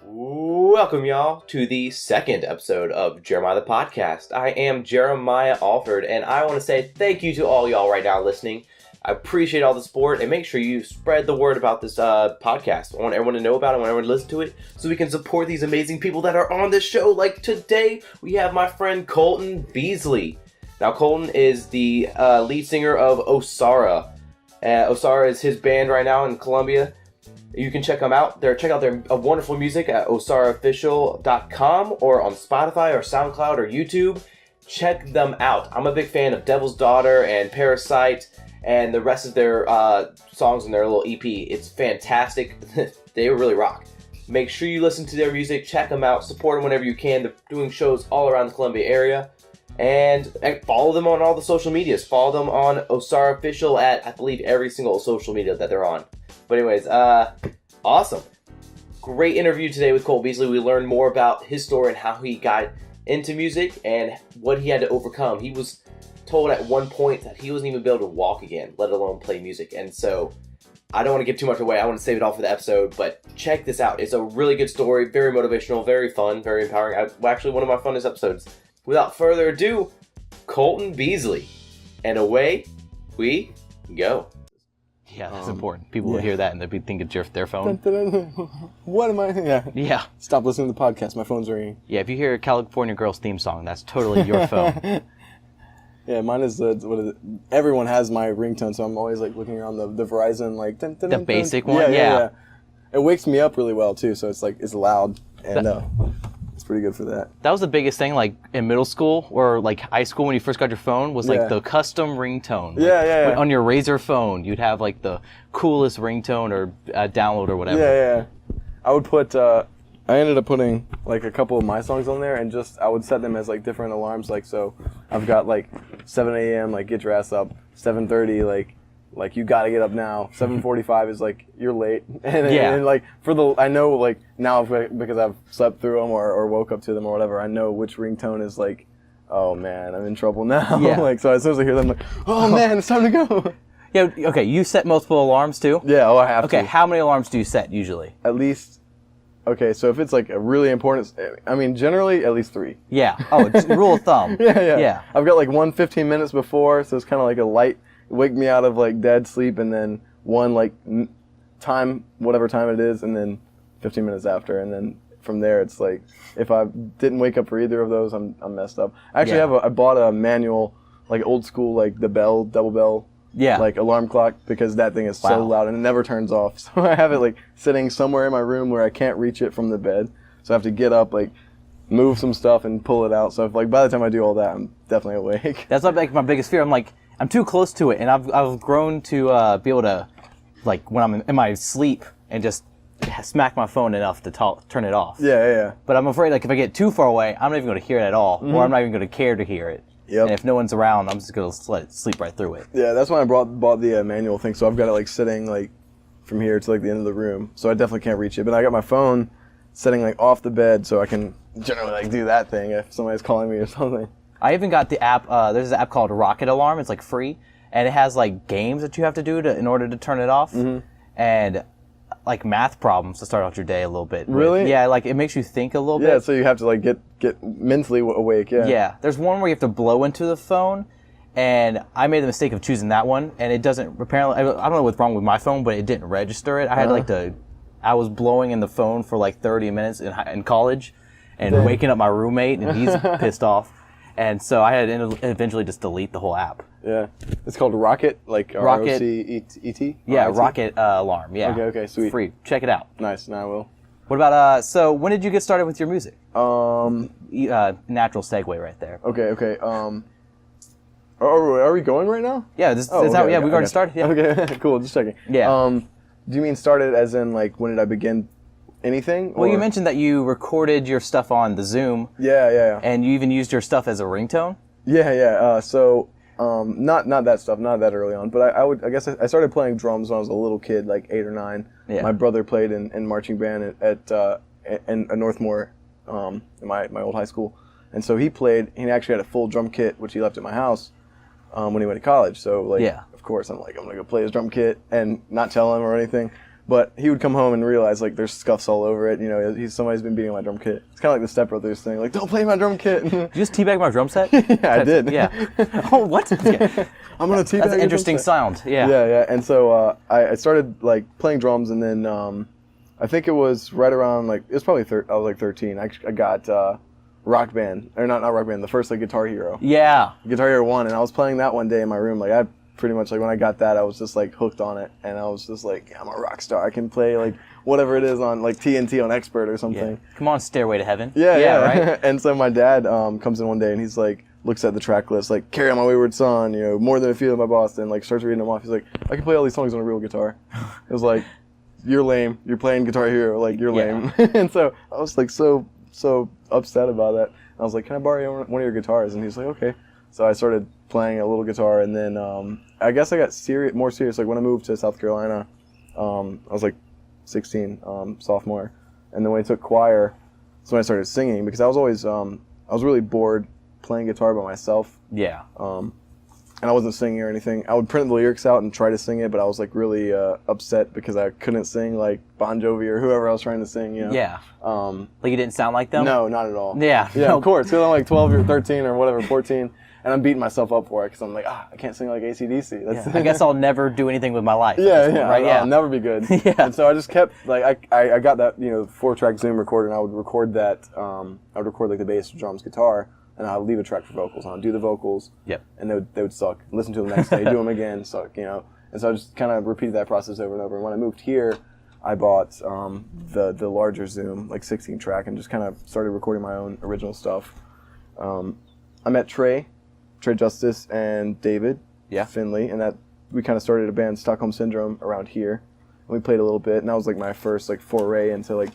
Welcome, y'all, to the second episode of Jeremiah the Podcast. I am Jeremiah Alford, and I want to say thank you to all y'all right now listening. I appreciate all the support, and make sure you spread the word about this podcast. I want everyone to know about it, I want everyone to listen to it, so we can support these amazing people that are on this show. Like today, we have my friend Colton Beasley. Now, Colton is the lead singer of Osara. Osara is his band right now in Colombia. You can check them out. Check out their wonderful music at osaraofficial.com or on Spotify or SoundCloud or YouTube. Check them out. I'm a big fan of Devil's Daughter and Parasite and the rest of their songs in their little EP. It's fantastic. They really rock. Make sure you listen to their music. Check them out. Support them whenever you can. They're doing shows all around the Columbia area. And follow them on all the social medias. Follow them on Osara Official at, I believe, every single social media that they're on. But anyways, awesome. Great interview today with Colton Beasley. We learned more about his story and how he got into music and what he had to overcome. He was told at one point that he wasn't even able to walk again, let alone play music. And so I don't want to give too much away. I want to save it all for the episode, but check this out. It's a really good story, very motivational, very fun, very empowering. Actually, one of my funnest episodes. Without further ado, Colton Beasley. And away we go. Yeah, that's important. People will hear that and they'll think it's their phone. What am I? Yeah. Stop listening to the podcast. My phone's ringing. Yeah, if you hear a California Girls theme song, that's totally your phone. Yeah, mine is what is it? Everyone has my ringtone, so I'm always like looking around the Verizon like the basic one. Yeah. It wakes me up really well too, so it's like it's loud and it's pretty good for that. That was the biggest thing, like in middle school or like high school when you first got your phone, was like the custom ringtone. Yeah. On your Razr phone, you'd have like the coolest ringtone or download or whatever. Yeah. I would put. I ended up putting like a couple of my songs on there, and I would set them as like different alarms. Like so, I've got like 7 a.m. like get your ass up. 7:30 like you gotta get up now. 7:45 is like you're late. And like I know like now because I've slept through them or woke up to them or whatever, I know which ringtone is like, oh man, I'm in trouble now. Yeah. Like so as soon as I hear them, I'm like, oh man, it's time to go. Yeah. Okay. You set multiple alarms too? Yeah. I have to. Okay. How many alarms do you set usually? At least. Okay, so if it's like a really important, I mean, generally at least 3. Yeah. Oh, it's rule of thumb. Yeah. I've got like one 15 minutes before, so it's kind of like a light, wake me out of like dead sleep, and then one like time, whatever time it is, and then 15 minutes after, and then from there it's like, if I didn't wake up for either of those, I'm messed up. I actually I bought a manual, like old school, like the bell, double bell. Yeah. Like alarm clock, because that thing is so loud and it never turns off. So I have it like sitting somewhere in my room where I can't reach it from the bed. So I have to get up, like move some stuff and pull it out. So if, like by the time I do all that, I'm definitely awake. That's like my biggest fear. I'm too close to it, and I've grown to be able to, like when I'm in my sleep and just smack my phone enough to turn it off. Yeah. But I'm afraid like if I get too far away, I'm not even going to hear it at all, or I'm not even going to care to hear it. Yep. And if no one's around, I'm just going to let it sleep right through it. Yeah, that's when I bought the manual thing. So I've got it like sitting like from here to like the end of the room. So I definitely can't reach it. But I got my phone sitting like off the bed, so I can generally like do that thing if somebody's calling me or something. I even got the app. There's an app called Rocket Alarm. It's like free, and it has like games that you have to do in order to turn it off, and like math problems to start out your day a little bit. Really? Yeah, like it makes you think a little bit. Yeah, so you have to like get mentally awake. Yeah. Yeah. There's one where you have to blow into the phone, and I made the mistake of choosing that one, and it doesn't apparently. I don't know what's wrong with my phone, but it didn't register it. I had I was blowing in the phone for like 30 minutes in college, and waking up my roommate, and he's pissed off. And so I had to eventually just delete the whole app. Yeah. It's called Rocket, like R-O-C-E-T? Yeah, Rocket Alarm, yeah. Okay, sweet. Free. Check it out. Nice, now I will. What about, so when did you get started with your music? Natural segue right there. Okay. Are we going right now? Yeah, we've already started. Yeah. Okay, cool, just checking. Yeah. Do you mean started as in like when did I begin anything? Well, you mentioned that you recorded your stuff on the Zoom. Yeah. And you even used your stuff as a ringtone? Yeah. So not that stuff, not that early on, but I guess I started playing drums when I was a little kid, like 8 or 9. Yeah. My brother played in marching band at Northmore, in my old high school, and so he actually had a full drum kit which he left at my house when he went to college. So of course, I'm like, I'm going to go play his drum kit and not tell him or anything. But he would come home and realize, like, there's scuffs all over it. You know, somebody's been beating my drum kit. It's kind of like the Step Brothers thing. Like, don't play my drum kit. Did you just teabag my drum set? Yeah, I did. Yeah. Oh, what? Yeah. I'm going to teabag That's an interesting sound. Yeah. Yeah. And so I started, like, playing drums, and then I think it was right around, like, it was probably, I was like 13. I got Rock Band, or not Rock Band, the first, like, Guitar Hero. Yeah. Guitar Hero 1, and I was playing that one day in my room. Like, I pretty much, like, when I got that, I was just, like, hooked on it, and I was just like, I'm a rock star. I can play, like, whatever it is on, like, TNT on Expert or something. Yeah. Come on, Stairway to Heaven. Yeah, right? And so my dad comes in one day, and he's like, looks at the track list, like, Carry On My Wayward Son, you know, More Than a Feeling by Boston, like, starts reading them off. He's like, I can play all these songs on a real guitar. It was like, you're lame. You're playing Guitar Hero. Like, you're lame. And so I was, like, so upset about that. I was like, can I borrow one of your guitars? And he's like, okay. So I started playing a little guitar, and then I guess I got more serious. Like, when I moved to South Carolina, I was like 16, sophomore. And then when I took choir, that's when I started singing, because I was always, I was really bored playing guitar by myself. Yeah. And I wasn't singing or anything. I would print the lyrics out and try to sing it, but I was like really upset because I couldn't sing like Bon Jovi or whoever I was trying to sing, you know? Yeah. Like you didn't sound like them? No, not at all. Yeah. Yeah, No. of course, because I'm like 12 or 13 or whatever, 14, and I'm beating myself up for it because I'm like, I can't sing like AC/DC. That's I guess I'll never do anything with my life. Right? Yeah. I'll never be good. Yeah. And so I just kept, like, I got that, you know, 4-track Zoom recorder, and I would record that, I would record like the bass, drums, guitar, and I would leave a track for vocals, and I'd do the vocals, Yep. and they would suck. Listen to them the next day, do them again, suck, you know. And so I just kind of repeated that process over and over. And when I moved here, I bought the larger Zoom, like 16-track, and just kind of started recording my own original stuff. I met Trey Justice, and David Finley, and that we kind of started a band, Stockholm Syndrome, around here. And we played a little bit, and that was like my first like foray into like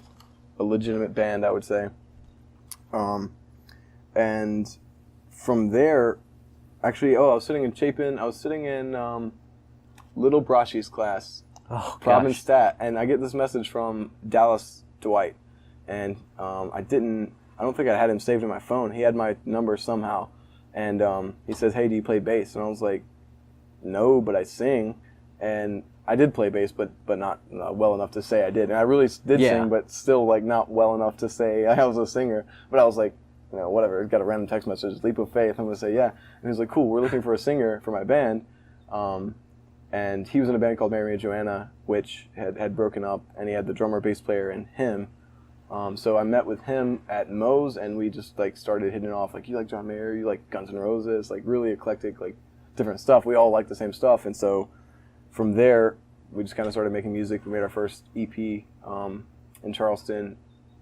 a legitimate band, I would say. And from there, actually, I was sitting in Chapin. I was sitting in Little Brashi's class, Providence Stat, and I get this message from Dallas Dwight, and I don't think I had him saved in my phone. He had my number somehow, and he says, "Hey, do you play bass?" And I was like, "No, but I sing," and I did play bass, but not well enough to say I did. And I really did sing, but still like not well enough to say I was a singer. But I was like, you know, whatever. Got a random text message, leap of faith. I'm gonna say yeah. And he was like, cool. We're looking for a singer for my band. And he was in a band called Mary and Joanna, which had broken up, and he had the drummer, bass player, and him. So I met with him at Moe's, and we just like started hitting it off. Like, you like John Mayer, you like Guns N' Roses, like really eclectic, like different stuff. We all like the same stuff, and so from there we just kind of started making music. We made our first EP in Charleston.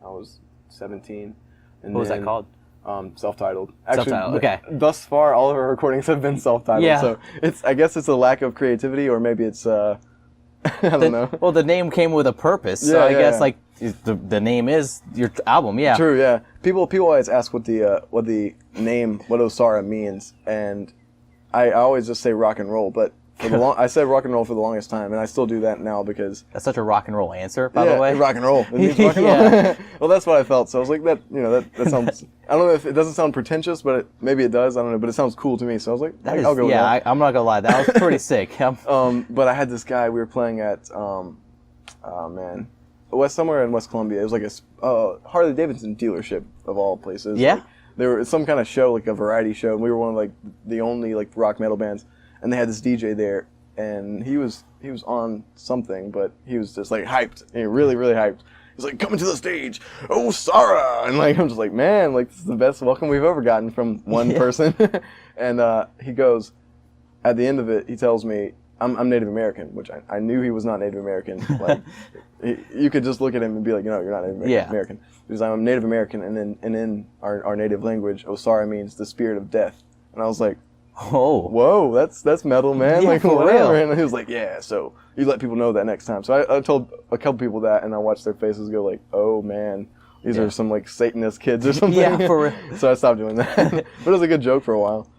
I was 17. And what was that called? Self-titled. Actually, Self-titled, okay. Thus far, all of our recordings have been self-titled. Yeah. So I guess it's a lack of creativity, or maybe it's I don't know. Well, the name came with a purpose, so I guess like the name is your album. Yeah. True. Yeah. People always ask what the name, what Osara means, and I always just say rock and roll, but I said rock and roll for the longest time, and I still do that now because That's such a rock and roll answer, by the way. rock and roll. It means rock and roll. Well, that's what I felt. So I was like, that sounds. I don't know if it doesn't sound pretentious, but maybe it does. I don't know, but it sounds cool to me. So I was like, I'll go with that. I'm not gonna lie, that was pretty sick. But I had this guy. We were playing at somewhere in West Columbia. It was like a Harley Davidson dealership of all places. Yeah. Like, there was some kind of show, like a variety show, and we were one of like the only like rock metal bands. And they had this DJ there, and he was on something, but he was just like hyped, really, really hyped. He's like, coming to the stage, Osara! And like, I'm just like, man, like this is the best welcome we've ever gotten from one person. And he goes, at the end of it, he tells me, I'm Native American, which I knew he was not Native American. Like, you could just look at him and be like, no, you're not Native American. Because I'm Native American, and in our native language, Osara means the spirit of death. And I was like, Oh. whoa, that's metal, man. Yeah, like, for whatever. real. And he was like, yeah, so you let people know that next time. So I told a couple people that, and I watched their faces go like, oh, man, these are some, like, Satanist kids or something. Yeah, for real. So I stopped doing that. But it was a good joke for a while.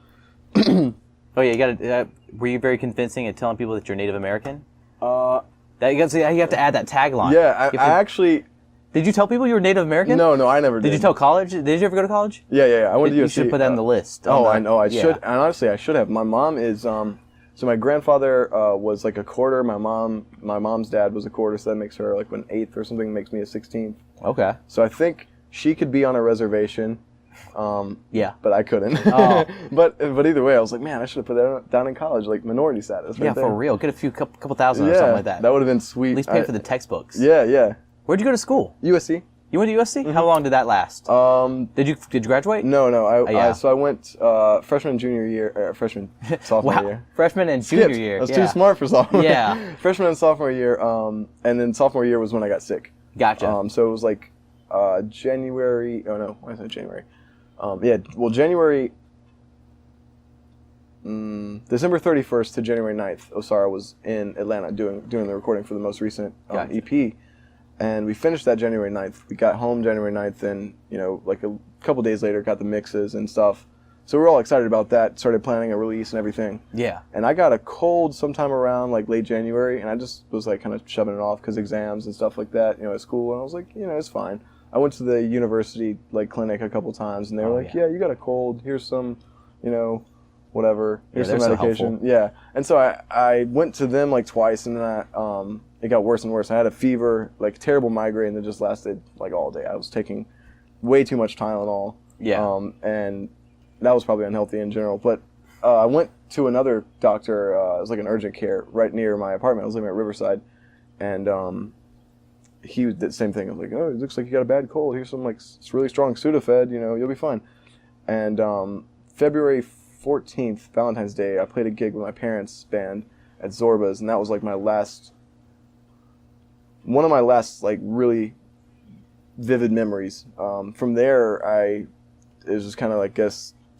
Oh yeah, you got. Were you very convincing at telling people that you're Native American? That you have to add that tagline. Yeah, I actually... Did you tell people you were Native American? No, I never did. Did you tell college? Did you ever go to college? Yeah. I went to USC. You should put that on the list. I know. I yeah. should. And honestly, I should have. My mom is So my grandfather was like a quarter. My mom's dad was a quarter, so that makes her like an eighth or something. Makes me a 16th. Okay. So I think she could be on a reservation. Yeah. But I couldn't. Oh. but either way, I was like, man, I should have put that down in college, like minority status. Right Yeah, there. for real. Get a couple thousand or something like that. That would have been sweet. At least pay for the textbooks. Yeah. Where'd you go to school? USC. You went to USC? Mm-hmm. How long did that last? Did you graduate? No. So I went freshman, sophomore year. Freshman and junior year. I was too smart for sophomore. Yeah. Freshman and sophomore year, and then sophomore year was when I got sick. Gotcha. So it was like January. Oh no, why is it January? January. December 31st to January 9th, Osara was in Atlanta doing the recording for the most recent EP. And we finished that January 9th. We got home January 9th, and, like a couple days later, got the mixes and stuff. So we were all excited about that, started planning a release and everything. Yeah. And I got a cold sometime around, like, late January, and I just was, like, kind of shoving it off because exams and stuff like that, at school. And I was like, it's fine. I went to the university, like, clinic a couple times, and they were like, yeah, you got a cold. Here's some, whatever. Here's some medication. So yeah. And so I went to them, like, twice, and then it got worse and worse. I had a fever, like terrible migraine that just lasted like all day. I was taking way too much Tylenol. Yeah. And that was probably unhealthy in general. But I went to another doctor. It was like an urgent care right near my apartment. I was living at Riverside, and he did the same thing. I was like, oh, it looks like you got a bad cold. Here's some like really strong Sudafed. You'll be fine. And February 14th, Valentine's Day, I played a gig with my parents' band at Zorba's, and that was like one of my last like really vivid memories. From there, it was just kind of like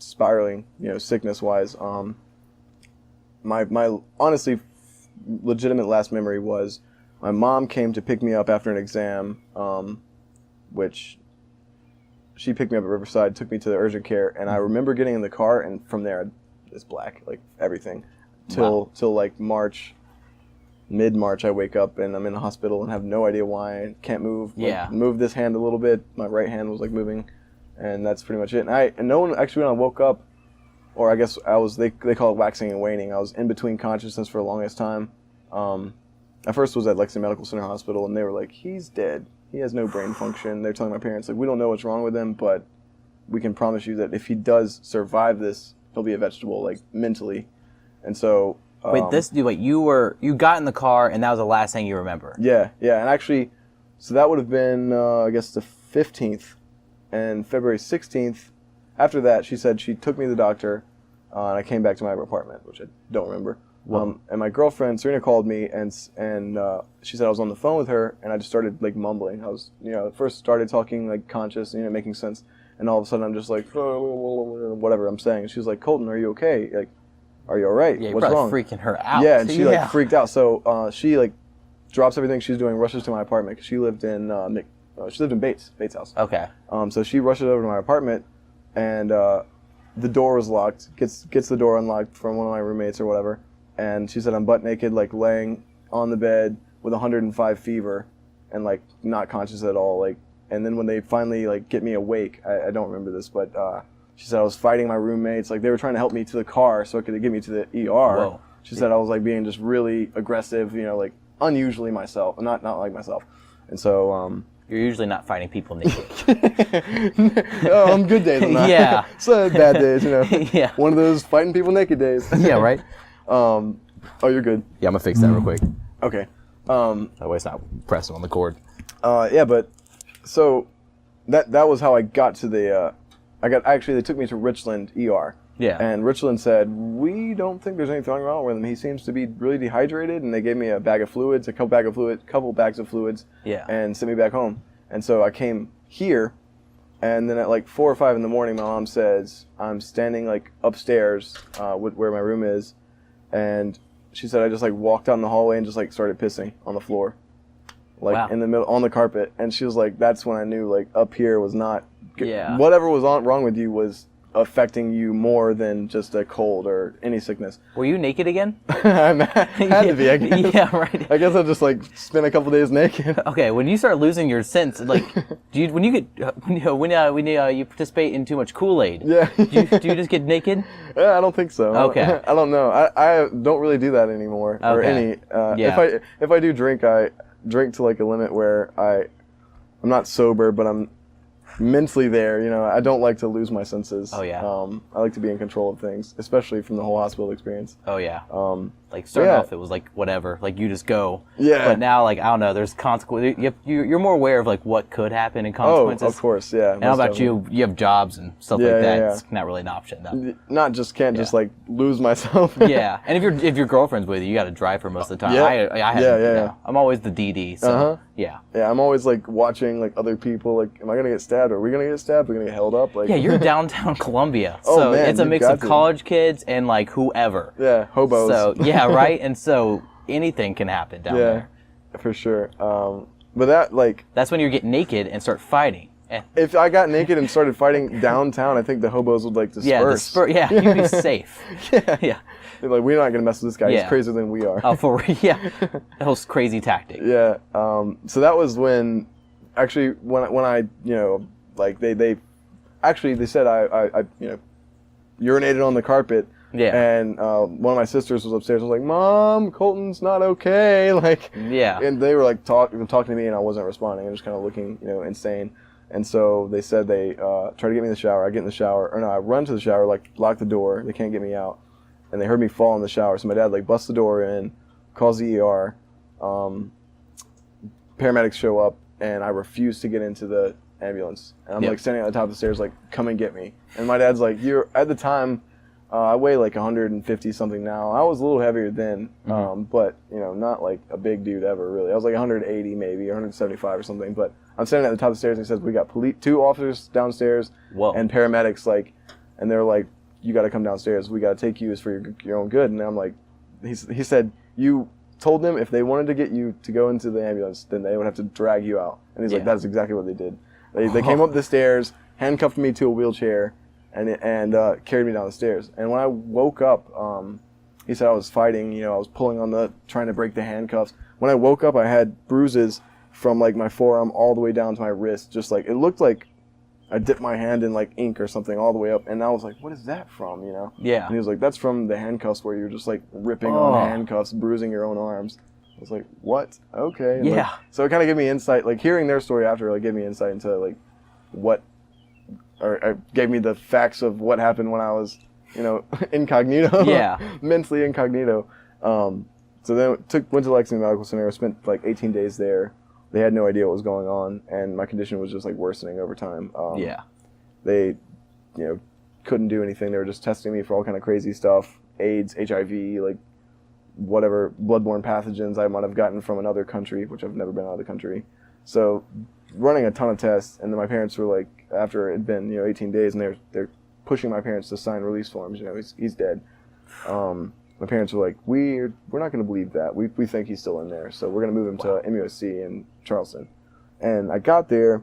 spiraling, sickness wise. My honestly legitimate last memory was my mom came to pick me up after an exam, which she picked me up at Riverside, took me to the urgent care, and I remember getting in the car, and from there it's black, like everything, till like mid-March. I wake up and I'm in the hospital and have no idea why. I can't move. Yeah. Move this hand a little bit. My right hand was like moving, and that's pretty much it. And no one actually, when I woke up, or I guess I was, they call it waxing and waning. I was in between consciousness for the longest time. I first was at Lexington Medical Center Hospital, and they were like, he's dead. He has no brain function. They're telling my parents, like, we don't know what's wrong with him, but we can promise you that if he does survive this, he'll be a vegetable, like, mentally. And so... you got in the car, and that was the last thing you remember? Yeah, and actually, so that would have been, I guess, the 15th, and February 16th. After that, she said she took me to the doctor, and I came back to my apartment, which I don't remember. And my girlfriend, Serena, called me, and she said I was on the phone with her, and I just started, like, mumbling. I was, at first started talking, like, conscious, making sense, and all of a sudden I'm just like, whatever I'm saying. And she was like, Colton, are you okay? Like, are you all right? Yeah, you're What's probably wrong? freaking her out. Yeah, and she like freaked out. So she like drops everything she's doing, rushes to my apartment because she lived in Bates house. Okay. So she rushes over to my apartment, and the door was locked. Gets the door unlocked from one of my roommates or whatever, and she said I'm butt naked, like laying on the bed with 105 fever, and like not conscious at all. Like, and then when they finally like get me awake, I don't remember this, but. She said I was fighting my roommates. Like, they were trying to help me to the car so it could get me to the ER. Whoa. She said I was, like, being just really aggressive, like, unusually myself. Not like myself. And so... You're usually not fighting people naked. On good days I'm not. Yeah. So bad days, Yeah. One of those fighting people naked days. Yeah, right? Oh, you're good. Yeah, I'm going to fix that real quick. Okay. That way it's not pressing on the cord. Yeah, but... So, that was how I got to the... they took me to Richland ER. Yeah. And Richland said, we don't think there's anything wrong with him. He seems to be really dehydrated. And they gave me a bag of fluids, couple bags of fluids. Yeah. And sent me back home. And so I came here. And then at like 4 or 5 in the morning, my mom says, I'm standing like upstairs where my room is. And she said I just like walked out in the hallway and just like started pissing on the floor. Like in the middle, on the carpet. And she was like, that's when I knew like up here was not... Yeah. Whatever was wrong with you was affecting you more than just a cold or any sickness. Were you naked again? I had to be, I guess. Yeah, right. I guess I'll just like spend a couple days naked. Okay, when you start losing your sense, like, when you participate in too much Kool-Aid, Yeah. do you just get naked? I don't think so. Okay. I don't know. I don't really do that anymore. Or Okay. any. Yeah. If I do drink, I drink to like a limit where I'm not sober, but I'm mentally there. You know, I don't like to lose my senses. Oh, yeah. I like to be in control of things, especially from the whole hospital experience. Oh yeah. Like yeah. starting off, it was like whatever, like you just go. Yeah. But now, like, I don't know, there's consequences. You're more aware of like what could happen and Oh, consequences. of course, yeah. And how about you? You have jobs and stuff Yeah, like that. yeah. It's not really an option though. Can't just like lose myself. Yeah, and if your girlfriend's with you, you got to drive her most of the time. Yeah. I have, Yeah. I'm always the DD. So Uh-huh. yeah. Yeah, I'm always like watching like other people. Like, am I gonna get stabbed? Are we gonna get stabbed? Are we gonna get held up? Like, Yeah, you're downtown Columbia, Oh, so man, it's a you've mix got of to. college kids and like whoever. yeah, hobos. So yeah, right. And so anything can happen down yeah, there. for sure. But that like, That's when you get naked and start fighting. And, if I got naked and started fighting downtown, I think the hobos would like disperse. yeah, you'd be safe. Yeah. Yeah. They're like, we're not gonna mess with this guy. Yeah. He's crazier than we are. Oh, yeah. That whole crazy tactic. Yeah. So that was when, actually, when I like they said I urinated on the carpet. Yeah. And one of my sisters was upstairs. I was like, "Mom, Colton's not okay." Like, Yeah. And they were like talking to me, and I wasn't responding. I was just kind of looking, insane. And so they said they try to get me in the shower. I get in the shower, or no, I run to the shower, like lock the door. They can't get me out, and they heard me fall in the shower. So my dad like busts the door in, calls the ER. Paramedics show up, and I refuse to get into the ambulance. And I'm Yep. like standing at the top of the stairs, like, "Come and get me." And my dad's like, "You're at the time." I weigh like 150 something now. I was a little heavier then, but not like a big dude ever really. I was like 180 maybe, 175 or something. But I'm standing at the top of the stairs, and he says, "We got 2 officers downstairs Whoa. and paramedics, like, and they're like, you got to come downstairs. We got to take you. It's for your own good." And I'm like, he said, "You told them if they wanted to get you to go into the ambulance, then they would have to drag you out." And he's like, Yeah. "That's exactly what they did. They came up the stairs, handcuffed me to a wheelchair, and carried me down the stairs. And when I woke up, he said I was fighting. I was pulling on trying to break the handcuffs. When I woke up, I had bruises from like my forearm all the way down to my wrist. Just like, it looked like I dipped my hand in like ink or something all the way up. And I was like, "What is that from?" Yeah. And he was like, "That's from the handcuffs where you're just like ripping Oh. on handcuffs, bruising your own arms." I was like, "What? Okay." And, like, Yeah. so it kind of gave me insight, like hearing their story after, like gave me insight into like what, or gave me the facts of what happened when I was, incognito. Yeah. Mentally incognito. So then went to Lexington Medical Center. Spent like 18 days there. They had no idea what was going on, and my condition was just like worsening over time. Yeah. They, couldn't do anything. They were just testing me for all kind of crazy stuff, AIDS, HIV, like whatever bloodborne pathogens I might have gotten from another country, which I've never been out of the country. So running a ton of tests, and then my parents were like, after it had been 18 days, and they're pushing my parents to sign release forms. He's dead. My parents were like, we're not going to believe that. We think he's still in there, so we're going to move him to MUSC in Charleston. And I got there,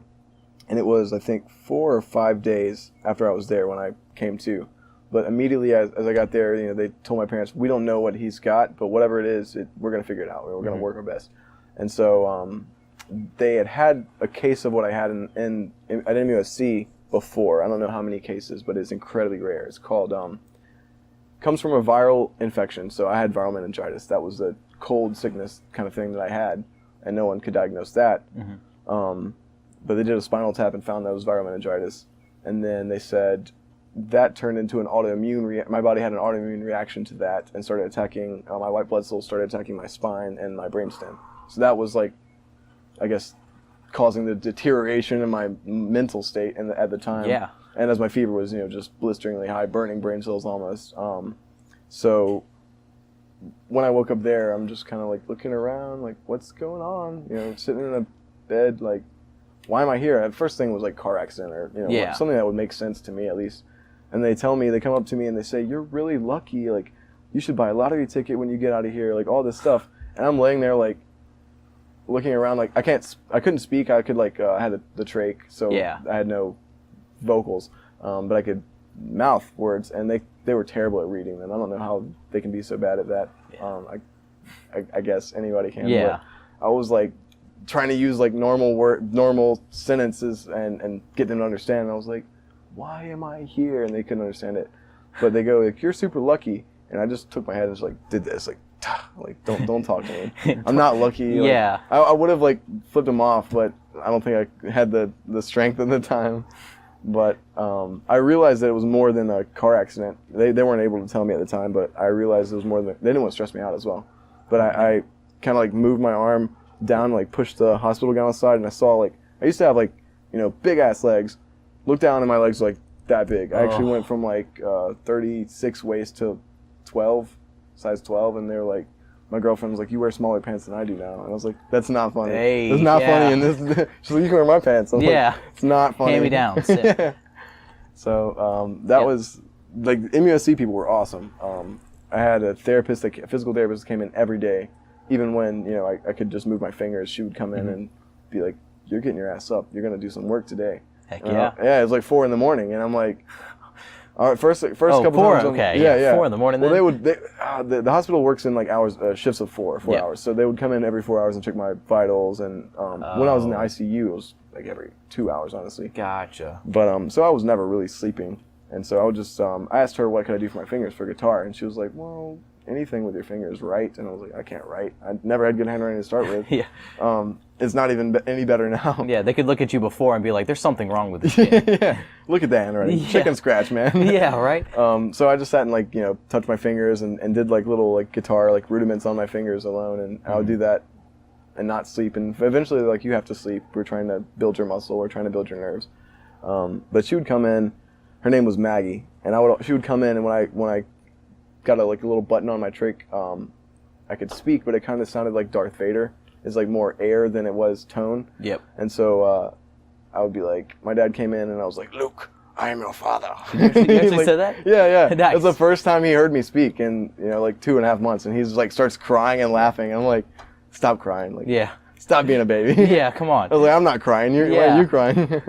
and it was, I think, 4 or 5 days after I was there when I came to. But immediately as I got there, they told my parents, "We don't know what he's got, but whatever it is, we're going to figure it out. We're going to work our best." And so they had a case of what I had at MUSC before. I don't know how many cases, but it's incredibly rare. It's called, comes from a viral infection. So I had viral meningitis. That was a cold sickness kind of thing that I had, and no one could diagnose that. But they did a spinal tap and found that it was viral meningitis. And then they said that turned into an autoimmune my body had an autoimmune reaction to that and started attacking, my white blood cells started attacking my spine and my brainstem. So that was like, I guess, causing the deterioration in my mental state at the time. Yeah. And as my fever was, just blisteringly high, burning brain cells almost. So when I woke up there, I'm just kind of like looking around, like, what's going on? Sitting in a bed, like, why am I here? The first thing was like car accident or something that would make sense to me at least. And they come up to me and they say, "You're really lucky. Like, you should buy a lottery ticket when you get out of here." Like all this stuff. And I'm laying there like looking around, like I couldn't speak. I could like I had the trach, so Yeah. I had no vocals, but I could mouth words, and they were terrible at reading them. I don't know how they can be so bad at that. Yeah. I guess anybody can. Yeah. But I was like trying to use like normal sentences and get them to understand. And I was like, why am I here? And they couldn't understand it. But they go like, you're super lucky. And I just took my head and just like did this like don't talk to me. I'm not lucky. Like, Yeah. I would have like flipped them off, but I don't think I had the strength at the time. But I realized that it was more than a car accident. They weren't able to tell me at the time, but I realized it was more than, they didn't want to stress me out as well. But I kind of like moved my arm down, like pushed the hospital gown aside, and I saw like, I used to have like, big ass legs. Looked down and my legs were like that big. I actually went from like 36 waist to 12, size 12, and they were like, my girlfriend was like, you wear smaller pants than I do now. And I was like, that's not funny. Hey, it's not funny. And this, she's like, you can wear my pants. I'm like, it's not funny. Hand me down. So that was, like, MUSC people were awesome. I had a therapist, a physical therapist came in every day. Even when, I could just move my fingers, she would come in and be like, you're getting your ass up. You're going to do some work today. Heck yeah. Yeah, it was like 4 a.m. and I'm like, all right, first couple 4, times. Okay. Yeah. 4 a.m. Well, the hospital works in like hours, shifts of 4 hours. So they would come in every 4 hours and check my vitals. And when I was in the ICU, it was like every 2 hours, honestly. Gotcha. But so I was never really sleeping, and so I would just I asked her what could I do for my fingers for guitar, and she was like, well, anything with your fingers, write. And I was like, I can't write. I never had good handwriting to start with. Yeah. It's not even any better now. Yeah, they could look at you before and be like, there's something wrong with this kid. Yeah. Look at that handwriting. Yeah. Chicken scratch, man. Yeah, right? So I just sat and like, touched my fingers and did like little like guitar, like rudiments on my fingers alone. And I would do that and not sleep. And eventually like, you have to sleep. We're trying to build your muscle. We're trying to build your nerves. But she would come in, her name was Maggie. And she would come in, and when I got a little button on my trach, I could speak, but it kind of sounded like Darth Vader. It's like more air than it was tone. Yep. And so I would be like, my dad came in and I was like, Luke, I am your father. You actually said that? Yeah. Nice. That's the first time he heard me speak in, like 2.5 months. And he's like, starts crying and laughing. And I'm like, stop crying. Like, Yeah. Stop being a baby. Yeah, come on. I was like, I'm not crying. Why are you crying?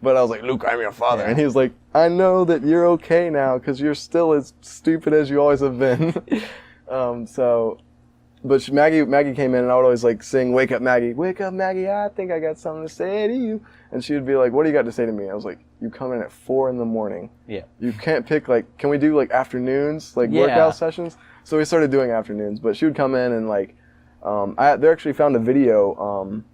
But I was like, Luke, I'm your father. Yeah. And he was like, I know that you're okay now because you're still as stupid as you always have been. But Maggie came in, and I would always like sing, wake up, Maggie, I think I got something to say to you. And she would be like, what do you got to say to me? I was like, you come in at 4 a.m. Yeah. You can't pick can we do like afternoons, like workout sessions? So we started doing afternoons, but she would come in and like, they actually found a video,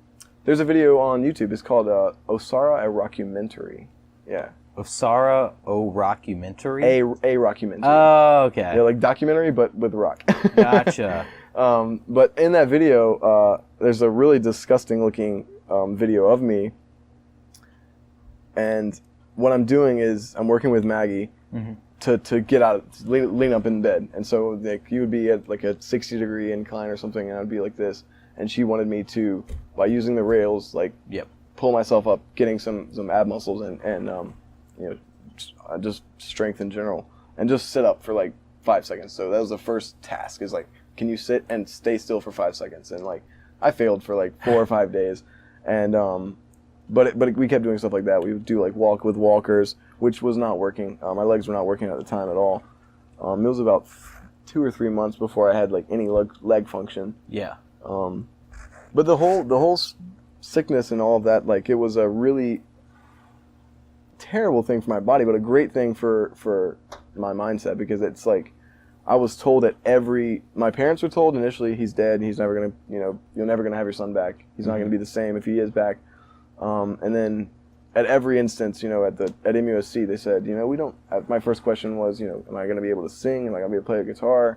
there's a video on YouTube, it's called Osara, a Rockumentary. Yeah. Osara, Rockumentary? A Rockumentary. Oh, okay. Yeah, like documentary, but with rock. Gotcha. But in that video, there's a really disgusting looking video of me. And what I'm doing is I'm working with Maggie to get out, lean up in bed. And so like you would be at like a 60-degree incline or something, and I'd be like this. And she wanted me to, by using the rails, like pull myself up, getting some ab muscles and just strength in general, and just sit up for like 5 seconds. So that was the first task, is like, can you sit and stay still for 5 seconds? And like, I failed for like 4 or 5 days, and but we kept doing stuff like that. We would do like walk with walkers, which was not working. My legs were not working at the time at all. It was about 2 or 3 months before I had like any leg function. Yeah. But the whole sickness and all of that, like, it was a really terrible thing for my body, but a great thing for my mindset, because it's like, I was told my parents were told initially, he's dead, he's never gonna, you're never gonna have your son back. He's not gonna be the same if he is back. And then at every instance, at MUSC, they said, we don't, my first question was, am I gonna be able to sing? Am I gonna be able to play a guitar?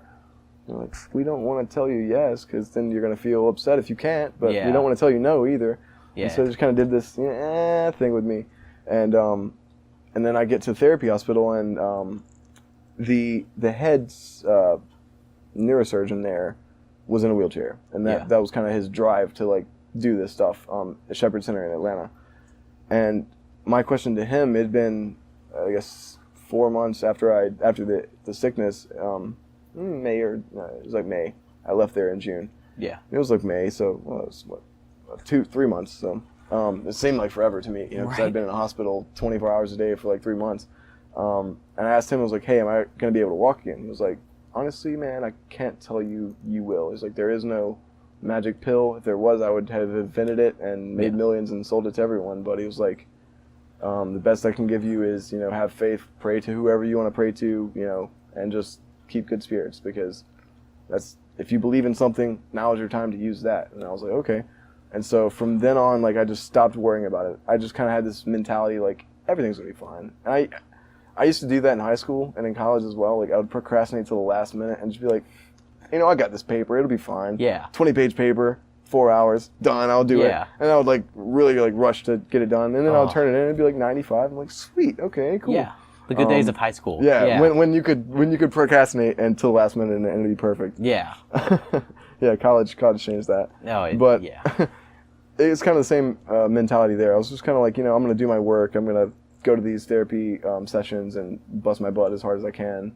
Like, we don't want to tell you yes, because then you're going to feel upset if you can't, but we don't want to tell you no either. Yeah. And so they just kind of did this thing with me. And then I get to therapy hospital, and the head neurosurgeon there was in a wheelchair. And that was kind of his drive to like do this stuff at Shepherd Center in Atlanta. And my question to him had been, I guess, 4 months after the sickness, May, it was like May. I left there in June. Yeah. It was like May, so it was 2-3 months. So it seemed like forever to me, because I'd been in a hospital 24 hours a day for like 3 months. And I asked him, I was like, hey, am I going to be able to walk again? He was like, honestly, man, I can't tell you will. He's like, there is no magic pill. If there was, I would have invented it and made millions and sold it to everyone. But he was like, the best I can give you is, have faith, pray to whoever you want to pray to, and just keep good spirits, because if you believe in something, now is your time to use that. And I was like, okay. And so from then on, like, I just stopped worrying about it. I just kind of had this mentality, like, everything's going to be fine. And I used to do that in high school and in college as well. Like, I would procrastinate till the last minute and just be like, I got this paper. It'll be fine. Yeah. 20-page paper, 4 hours, done. I'll do it. And I would, like, really, like, rush to get it done. And then I would turn it in and it'd be like 95. I'm like, sweet. Okay, cool. Yeah. The good days of high school. Yeah. When you could procrastinate until the last minute and it'd be perfect. Yeah. Yeah, college changed that. But it's kind of the same mentality there. I was just kind of like, I'm going to do my work. I'm going to go to these therapy sessions and bust my butt as hard as I can,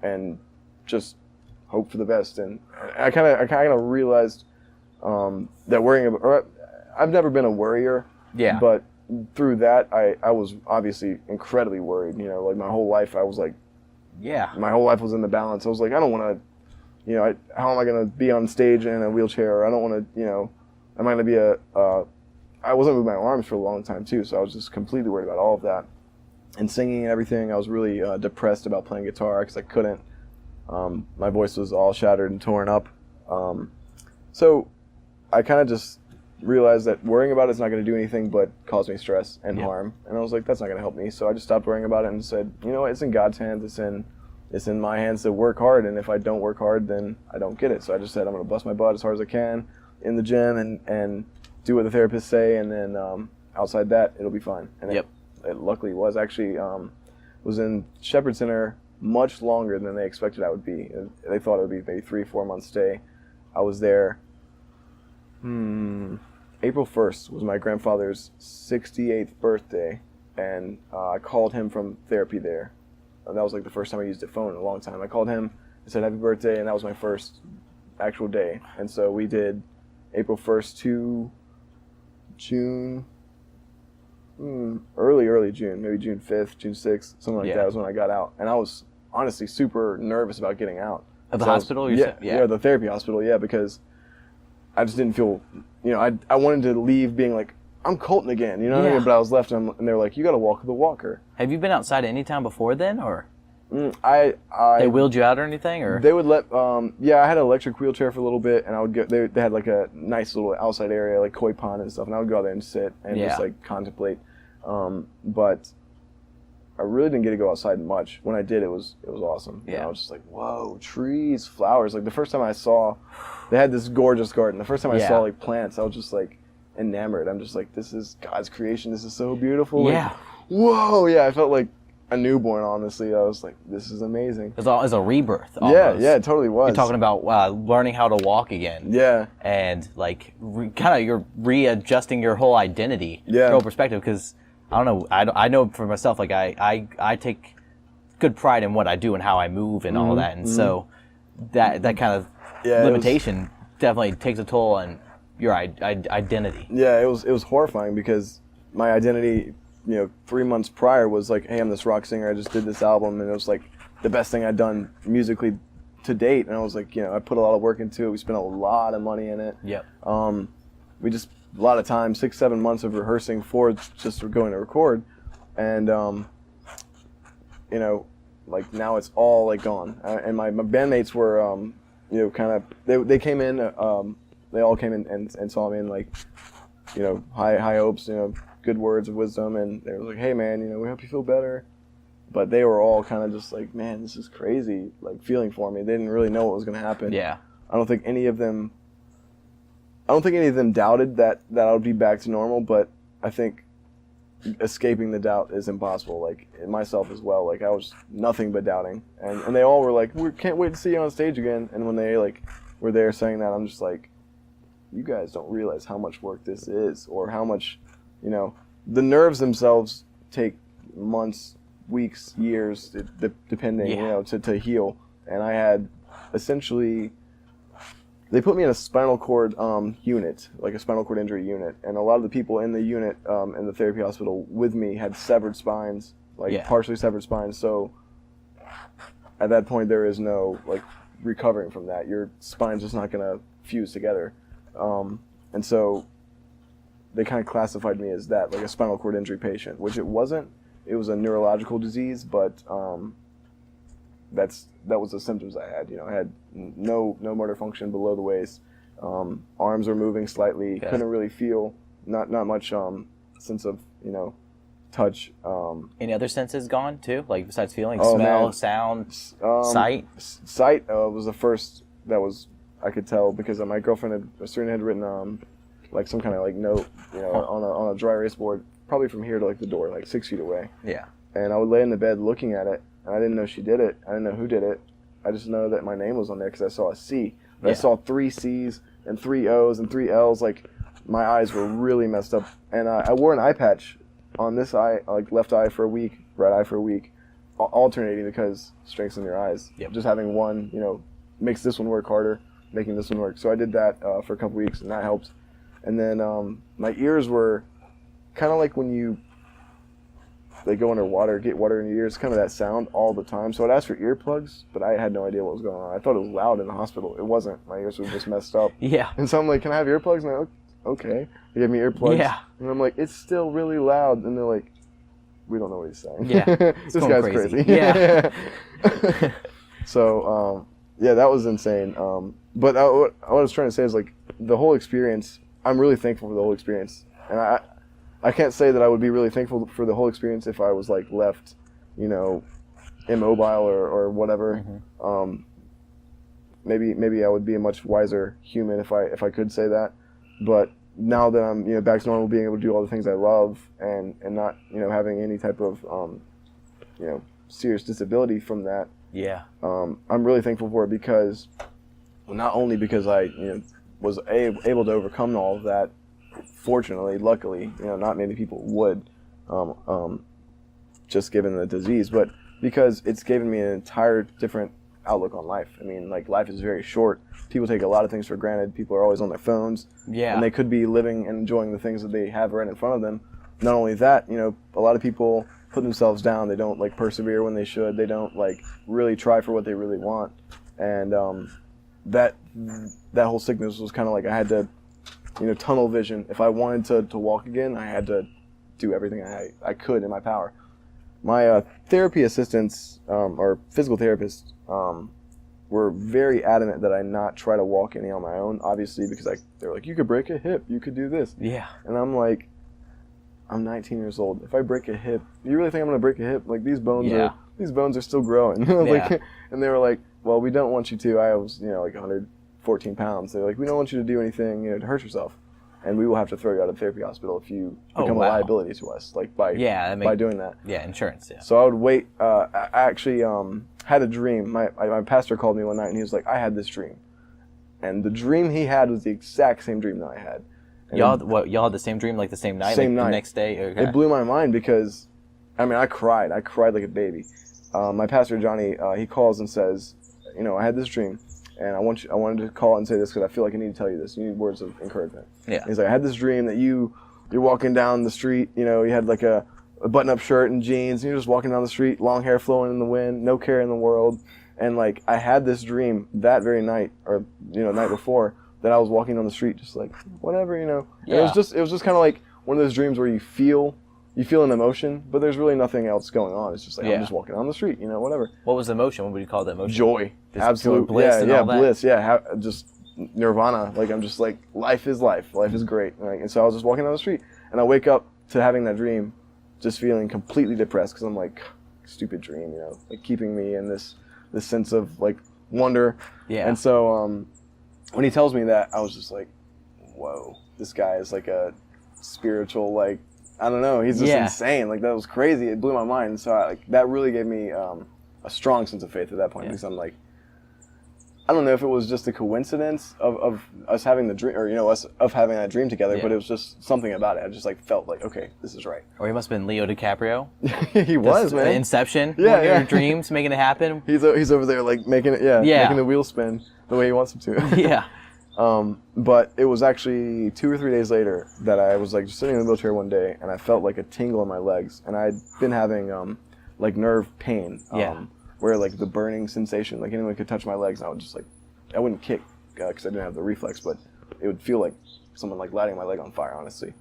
and just hope for the best. And I kind of realized that worrying about. I've never been a worrier. Yeah. But through that, I was obviously incredibly worried. Like my whole life, I was like. Yeah. My whole life was in the balance. I was like, I don't want to. How am I going to be on stage in a wheelchair? Or I don't want to. Am I going to be I wasn't moving my arms for a long time too, so I was just completely worried about all of that. And singing and everything, I was really depressed about playing guitar because I couldn't. My voice was all shattered and torn up. So I kind of just realized that worrying about it's not going to do anything but cause me stress and harm. And I was like, that's not going to help me. So I just stopped worrying about it and said, it's in God's hands. It's in my hands to work hard. And if I don't work hard, then I don't get it. So I just said, I'm going to bust my butt as hard as I can in the gym and do what the therapists say, and then outside that, it'll be fine. And it luckily was. Actually, was in Shepherd Center much longer than they expected I would be. They thought it would be maybe 3-4 months stay. I was there. April 1st was my grandfather's 68th birthday, and I called him from therapy there. And that was like the first time I used a phone in a long time. I called him, I said happy birthday, and that was my first actual day. And so we did April 1st to June, early June, maybe June 5th, June 6th, something like that was when I got out. And I was honestly super nervous about getting out. Of the hospital? Yeah, the therapy hospital, because I just didn't feel, I wanted to leave being like, I'm Colton again, what I mean? But I was left and they were like, you got to walk the walker. Have you been outside any time before then, or? They wheeled you out or anything, or? They would let, I had an electric wheelchair for a little bit, and I would go, they had like a nice little outside area, like koi pond and stuff, and I would go out there and sit and just like contemplate. But I really didn't get to go outside much. When I did, it was awesome. Yeah. I was just like, whoa, trees, flowers. Like the first time I saw, they had this gorgeous garden. The first time I saw like plants, I was just like enamored. I'm just like, this is God's creation. This is so beautiful. Yeah. Like, whoa. Yeah, I felt like a newborn, honestly. I was like, this is amazing. It's a rebirth, almost. Yeah, it totally was. You're talking about learning how to walk again. Yeah. And, like, you're readjusting your whole identity, your whole perspective, because, I don't know, I know for myself, like, I take good pride in what I do and how I move and all that, and so that kind of limitation definitely takes a toll on your identity. Yeah, it was horrifying because my identity, 3 months prior was like, hey, I'm this rock singer. I just did this album, and it was like the best thing I'd done musically to date. And I was like, I put a lot of work into it. We spent a lot of money in it. Yep. We just a lot of time, 6-7 months of rehearsing for just going to record, and like now it's all like gone. And my bandmates were kind of they came in. They all came in and saw me and like high hopes, good words of wisdom, and they were like, hey man, we hope you feel better. But they were all kind of just like, man, this is crazy, like feeling for me. They didn't really know what was going to happen. Yeah. I don't think any of them doubted that I would be back to normal, but I think escaping the doubt is impossible, like myself as well. Like I was nothing but doubting, and they all were like, we can't wait to see you on stage again. And when they like were there saying that, I'm just like, you guys don't realize how much work this is, or how much, the nerves themselves take months, weeks, years, depending, to heal. And I had essentially, they put me in a spinal cord unit, like a spinal cord injury unit. And a lot of the people in the unit in the therapy hospital with me had severed spines, like partially severed spine. So at that point, there is no like recovering from that. Your spine's just not gonna fuse together, and so they kind of classified me as that, like a spinal cord injury patient, which it wasn't. It was a neurological disease, but that was the symptoms I had. I had no motor function below the waist. Arms were moving slightly. Okay. Couldn't really feel. Not much sense of touch. Any other senses gone too? Like besides feeling, smell, sound, sight. Sight was the first that was I could tell because my girlfriend had written like some kind of like note on a dry erase board, probably from here to like the door, like 6 feet away. Yeah. And I would lay in the bed looking at it. And I didn't know she did it. I didn't know who did it. I just know that my name was on there because I saw a C. But I saw 3 C's and 3 O's and 3 L's. Like, my eyes were really messed up. And I wore an eye patch on this eye, like left eye for a week, right eye for a week, alternating because strengths in your eyes. Yep. Just having one, makes this one work harder, making this one work. So I did that for a couple weeks, and that helped. And then my ears were kind of like when they go underwater, get water in your ears, kind of that sound all the time. So I'd ask for earplugs, but I had no idea what was going on. I thought it was loud in the hospital. It wasn't. My ears were just messed up. Yeah. And so I'm like, can I have earplugs? And they're like, okay. They gave me earplugs. Yeah. And I'm like, it's still really loud. And they're like, we don't know what he's saying. Yeah. This guy's crazy. Yeah. So, that was insane. But what I was trying to say is like the whole experience, I'm really thankful for the whole experience. And I can't say that I would be really thankful for the whole experience if I was like left, immobile or whatever. Mm-hmm. Maybe I would be a much wiser human if I could say that. But now that I'm back to normal, being able to do all the things I love and not having any type of serious disability from that. Yeah. I'm really thankful for it because not only because I was able to overcome all of that. Fortunately, luckily, not many people would, just given the disease, but because it's given me an entire different outlook on life. I mean, like, life is very short. People take a lot of things for granted. People are always on their phones. Yeah. And they could be living and enjoying the things that they have right in front of them. Not only that, a lot of people put themselves down. They don't, like, persevere when they should. They don't, like, really try for what they really want. And that whole sickness was kind of like I had to, tunnel vision. If I wanted to walk again, I had to do everything I could in my power. My therapy assistants, or physical therapists, were very adamant that I not try to walk any on my own, obviously, because they were like, you could break a hip, you could do this. Yeah. And I'm like, I'm 19 years old. If I break a hip, you really think I'm going to break a hip? Like, these bones are still growing. Like, and they were like, well, we don't want you to. I was, like 114 pounds. They're like, we don't want you to do anything, to hurt yourself. And we will have to throw you out of the therapy hospital if you become a liability to us, like by doing that. Yeah, insurance. Yeah. So I would wait. I actually had a dream. My pastor called me one night and he was like, I had this dream, and the dream he had was the exact same dream that I had. And y'all had the same dream, like the same night, same night. The next day. Okay. It blew my mind because, I cried. I cried like a baby. My pastor Johnny, he calls and says, I had this dream. And I wanted to call and say this because I feel like I need to tell you this. You need words of encouragement. Yeah. He's like, I had this dream that you're walking down the street. You had like a button-up shirt and jeans. And you're just walking down the street, long hair flowing in the wind, no care in the world. And like I had this dream that very night, or night before, that I was walking down the street, just like whatever, Yeah. It was just kind of like one of those dreams where you feel an emotion, but there's really nothing else going on. It's just like I'm just walking down the street, whatever. What was the emotion? What would you call that emotion? Joy. Absolute bliss. Bliss. Yeah, just nirvana. Like I'm just like, life is life. Life is great. And so I was just walking down the street, and I wake up to having that dream, just feeling completely depressed because I'm like, stupid dream, like keeping me in this sense of like wonder. Yeah. And so when he tells me that, I was just like, whoa, this guy is like a spiritual, like, I don't know, he's just insane. Like, that was crazy. It blew my mind. And so that really gave me a strong sense of faith at that point, because I'm like, I don't know if it was just a coincidence of us having the dream, or us having that dream together, but it was just something about it. I just like felt like, okay, this is right. Or he must have been Leo DiCaprio. He was, man. Inception. Yeah, your dreams, making it happen. He's over there like making it, making the wheel spin the way he wants him to. Yeah. But it was actually 2 or 3 days later that I was like just sitting in the wheelchair one day, and I felt like a tingle in my legs, and I'd been having like nerve pain, where like the burning sensation, like anyone could touch my legs, and I would just like, I wouldn't kick because I didn't have the reflex, but it would feel like someone like lighting my leg on fire, honestly.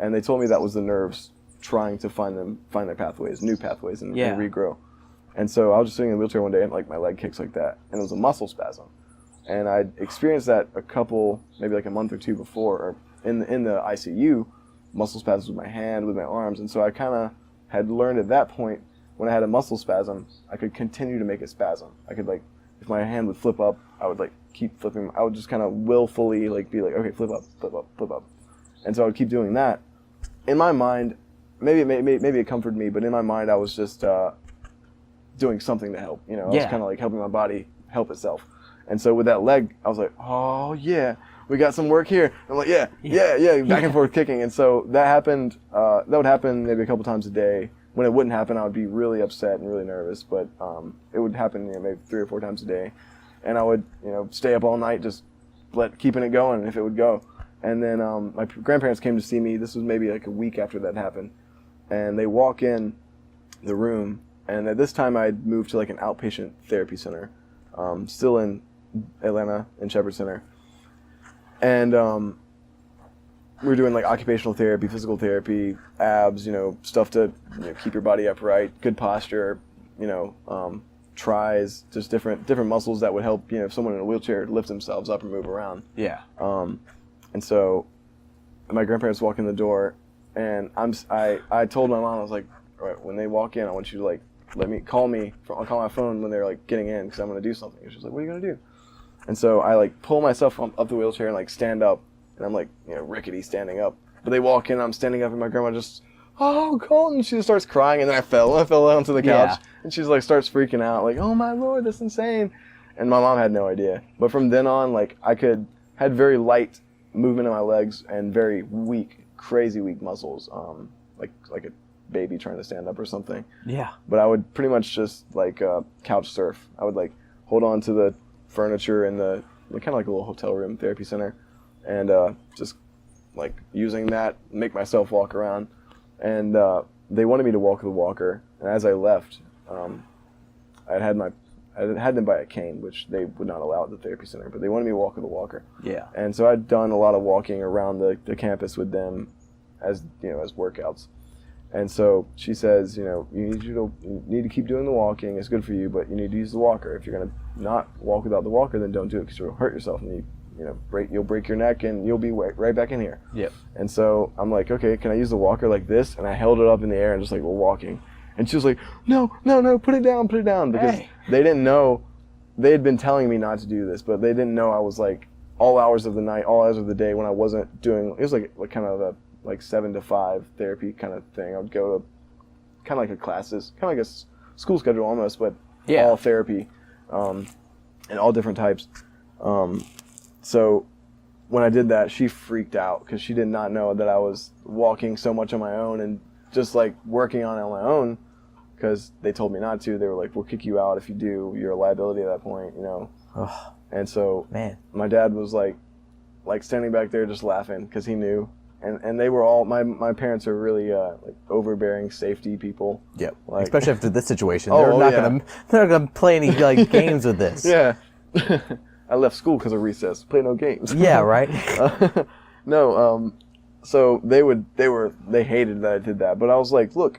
And they told me that was the nerves trying to find their pathways, new pathways, and regrow. And so I was just sitting in the wheelchair one day, and like my leg kicks like that, and it was a muscle spasm. And I'd experienced that maybe like a month or two before, or in the ICU, muscle spasms with my hand, with my arms. And so I kind of had learned at that point, when I had a muscle spasm, I could continue to make it spasm. I could like, if my hand would flip up, I would like keep flipping. I would just kind of willfully like be like, okay, flip up, flip up, flip up. And so I would keep doing that. In my mind, maybe it comforted me, but in my mind I was just doing something to help. I was kind of like helping my body help itself. And so with that leg, I was like, oh yeah, we got some work here. I'm like, yeah, back and forth kicking. And so that happened. That would happen maybe a couple times a day. When it wouldn't happen, I would be really upset and really nervous. But it would happen, maybe 3 or 4 times a day. And I would, stay up all night just keeping it going if it would go. And then my grandparents came to see me. This was maybe like a week after that happened. And they walk in the room. And at this time, I'd moved to like an outpatient therapy center, still in Atlanta, in Shepherd Center. And we were doing like occupational therapy, physical therapy, abs, stuff to keep your body upright, good posture, tries, just different muscles that would help, if someone in a wheelchair lift themselves up and move around. Yeah. And so my grandparents walk in the door, and I told my mom, I was like, all right, when they walk in, I want you to like call I'll call my phone when they're like getting in, because I'm going to do something. And she's like, what are you going to do? And so I like pull myself up the wheelchair and like stand up, and I'm like, rickety standing up. But they walk in, I'm standing up, and my grandma just, oh, Colton, she just starts crying, and then I fell onto the couch, and she's like starts freaking out, like, oh my Lord, that's insane. And my mom had no idea. But from then on, like had very light movement in my legs and very weak, crazy weak muscles, like a baby trying to stand up or something. Yeah. But I would pretty much just like couch surf. I would like hold on to the furniture in the kind of like a little hotel room therapy center, and just like using that, make myself walk around. And they wanted me to walk the walker, and as I left, I had them by a cane, which they would not allow at the therapy center, but they wanted me to walk with a walker. Yeah. And so I'd done a lot of walking around the campus with them as workouts. And so she says, you need to keep doing the walking. It's good for you, but you need to use the walker. If you're going to not walk without the walker, then don't do it, because you'll hurt yourself, and you'll break your neck, and you'll be right back in here. Yep. And so I'm like, okay, can I use the walker like this? And I held it up in the air and just like, we're walking. And she was like, no, put it down, because they didn't know. They had been telling me not to do this, but they didn't know I was like all hours of the night, all hours of the day when I wasn't doing. It was like kind of a 7 to 5 therapy kind of thing. I would go to kind of like a classes, kind of like a school schedule almost, but all therapy, and all different types. So when I did that, she freaked out because she did not know that I was walking so much on my own and just like working on it on my own, because they told me not to. They were like, we'll kick you out if you do. You're a liability at that point, Ugh. And so my dad was like standing back there just laughing because he knew. And they were all, my parents are really like overbearing safety people. Yep. Like, especially after this situation, they're not gonna play any like games with this. Yeah. I left school because of recess. Play no games. Yeah. Right. No. So they hated that I did that, but I was like, look,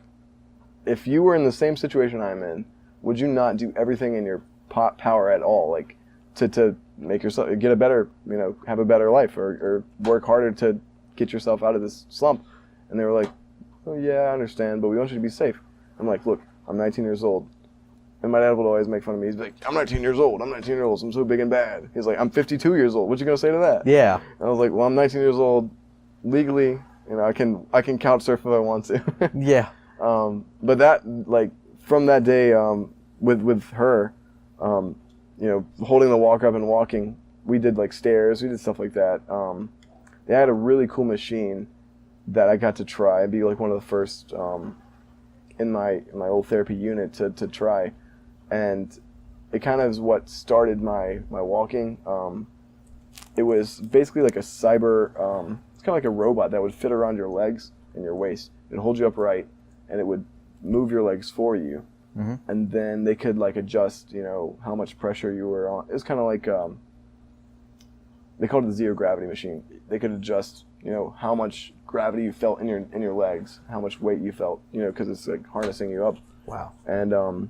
if you were in the same situation I'm in, would you not do everything in your power at all, like to make yourself get a better, have a better life, or work harder to get yourself out of this slump? And they were like, oh yeah, I understand, but we want you to be safe. I'm like, look, I'm 19 years old. And my dad would always make fun of me. He's like, I'm 19 years old, I'm so big and bad. He's like, I'm 52 years old, what you gonna say to that? Yeah. And I was like, well, I'm 19 years old, legally, I can couch surf if I want to. Yeah. But that, like, from that day, with her, holding the walker up and walking, we did like stairs, we did stuff like that. They had a really cool machine that I got to try, be like one of the first in my old therapy unit to try, and it kind of is what started my walking. it was basically like a cyber. It's kind of like a robot that would fit around your legs and your waist. It'd hold you upright, and it would move your legs for you. Mm-hmm. And then they could like adjust, how much pressure you were on. It was kind of like they called it the zero gravity machine. They could adjust, how much gravity you felt in your legs, how much weight you felt, because it's like harnessing you up. Wow. And I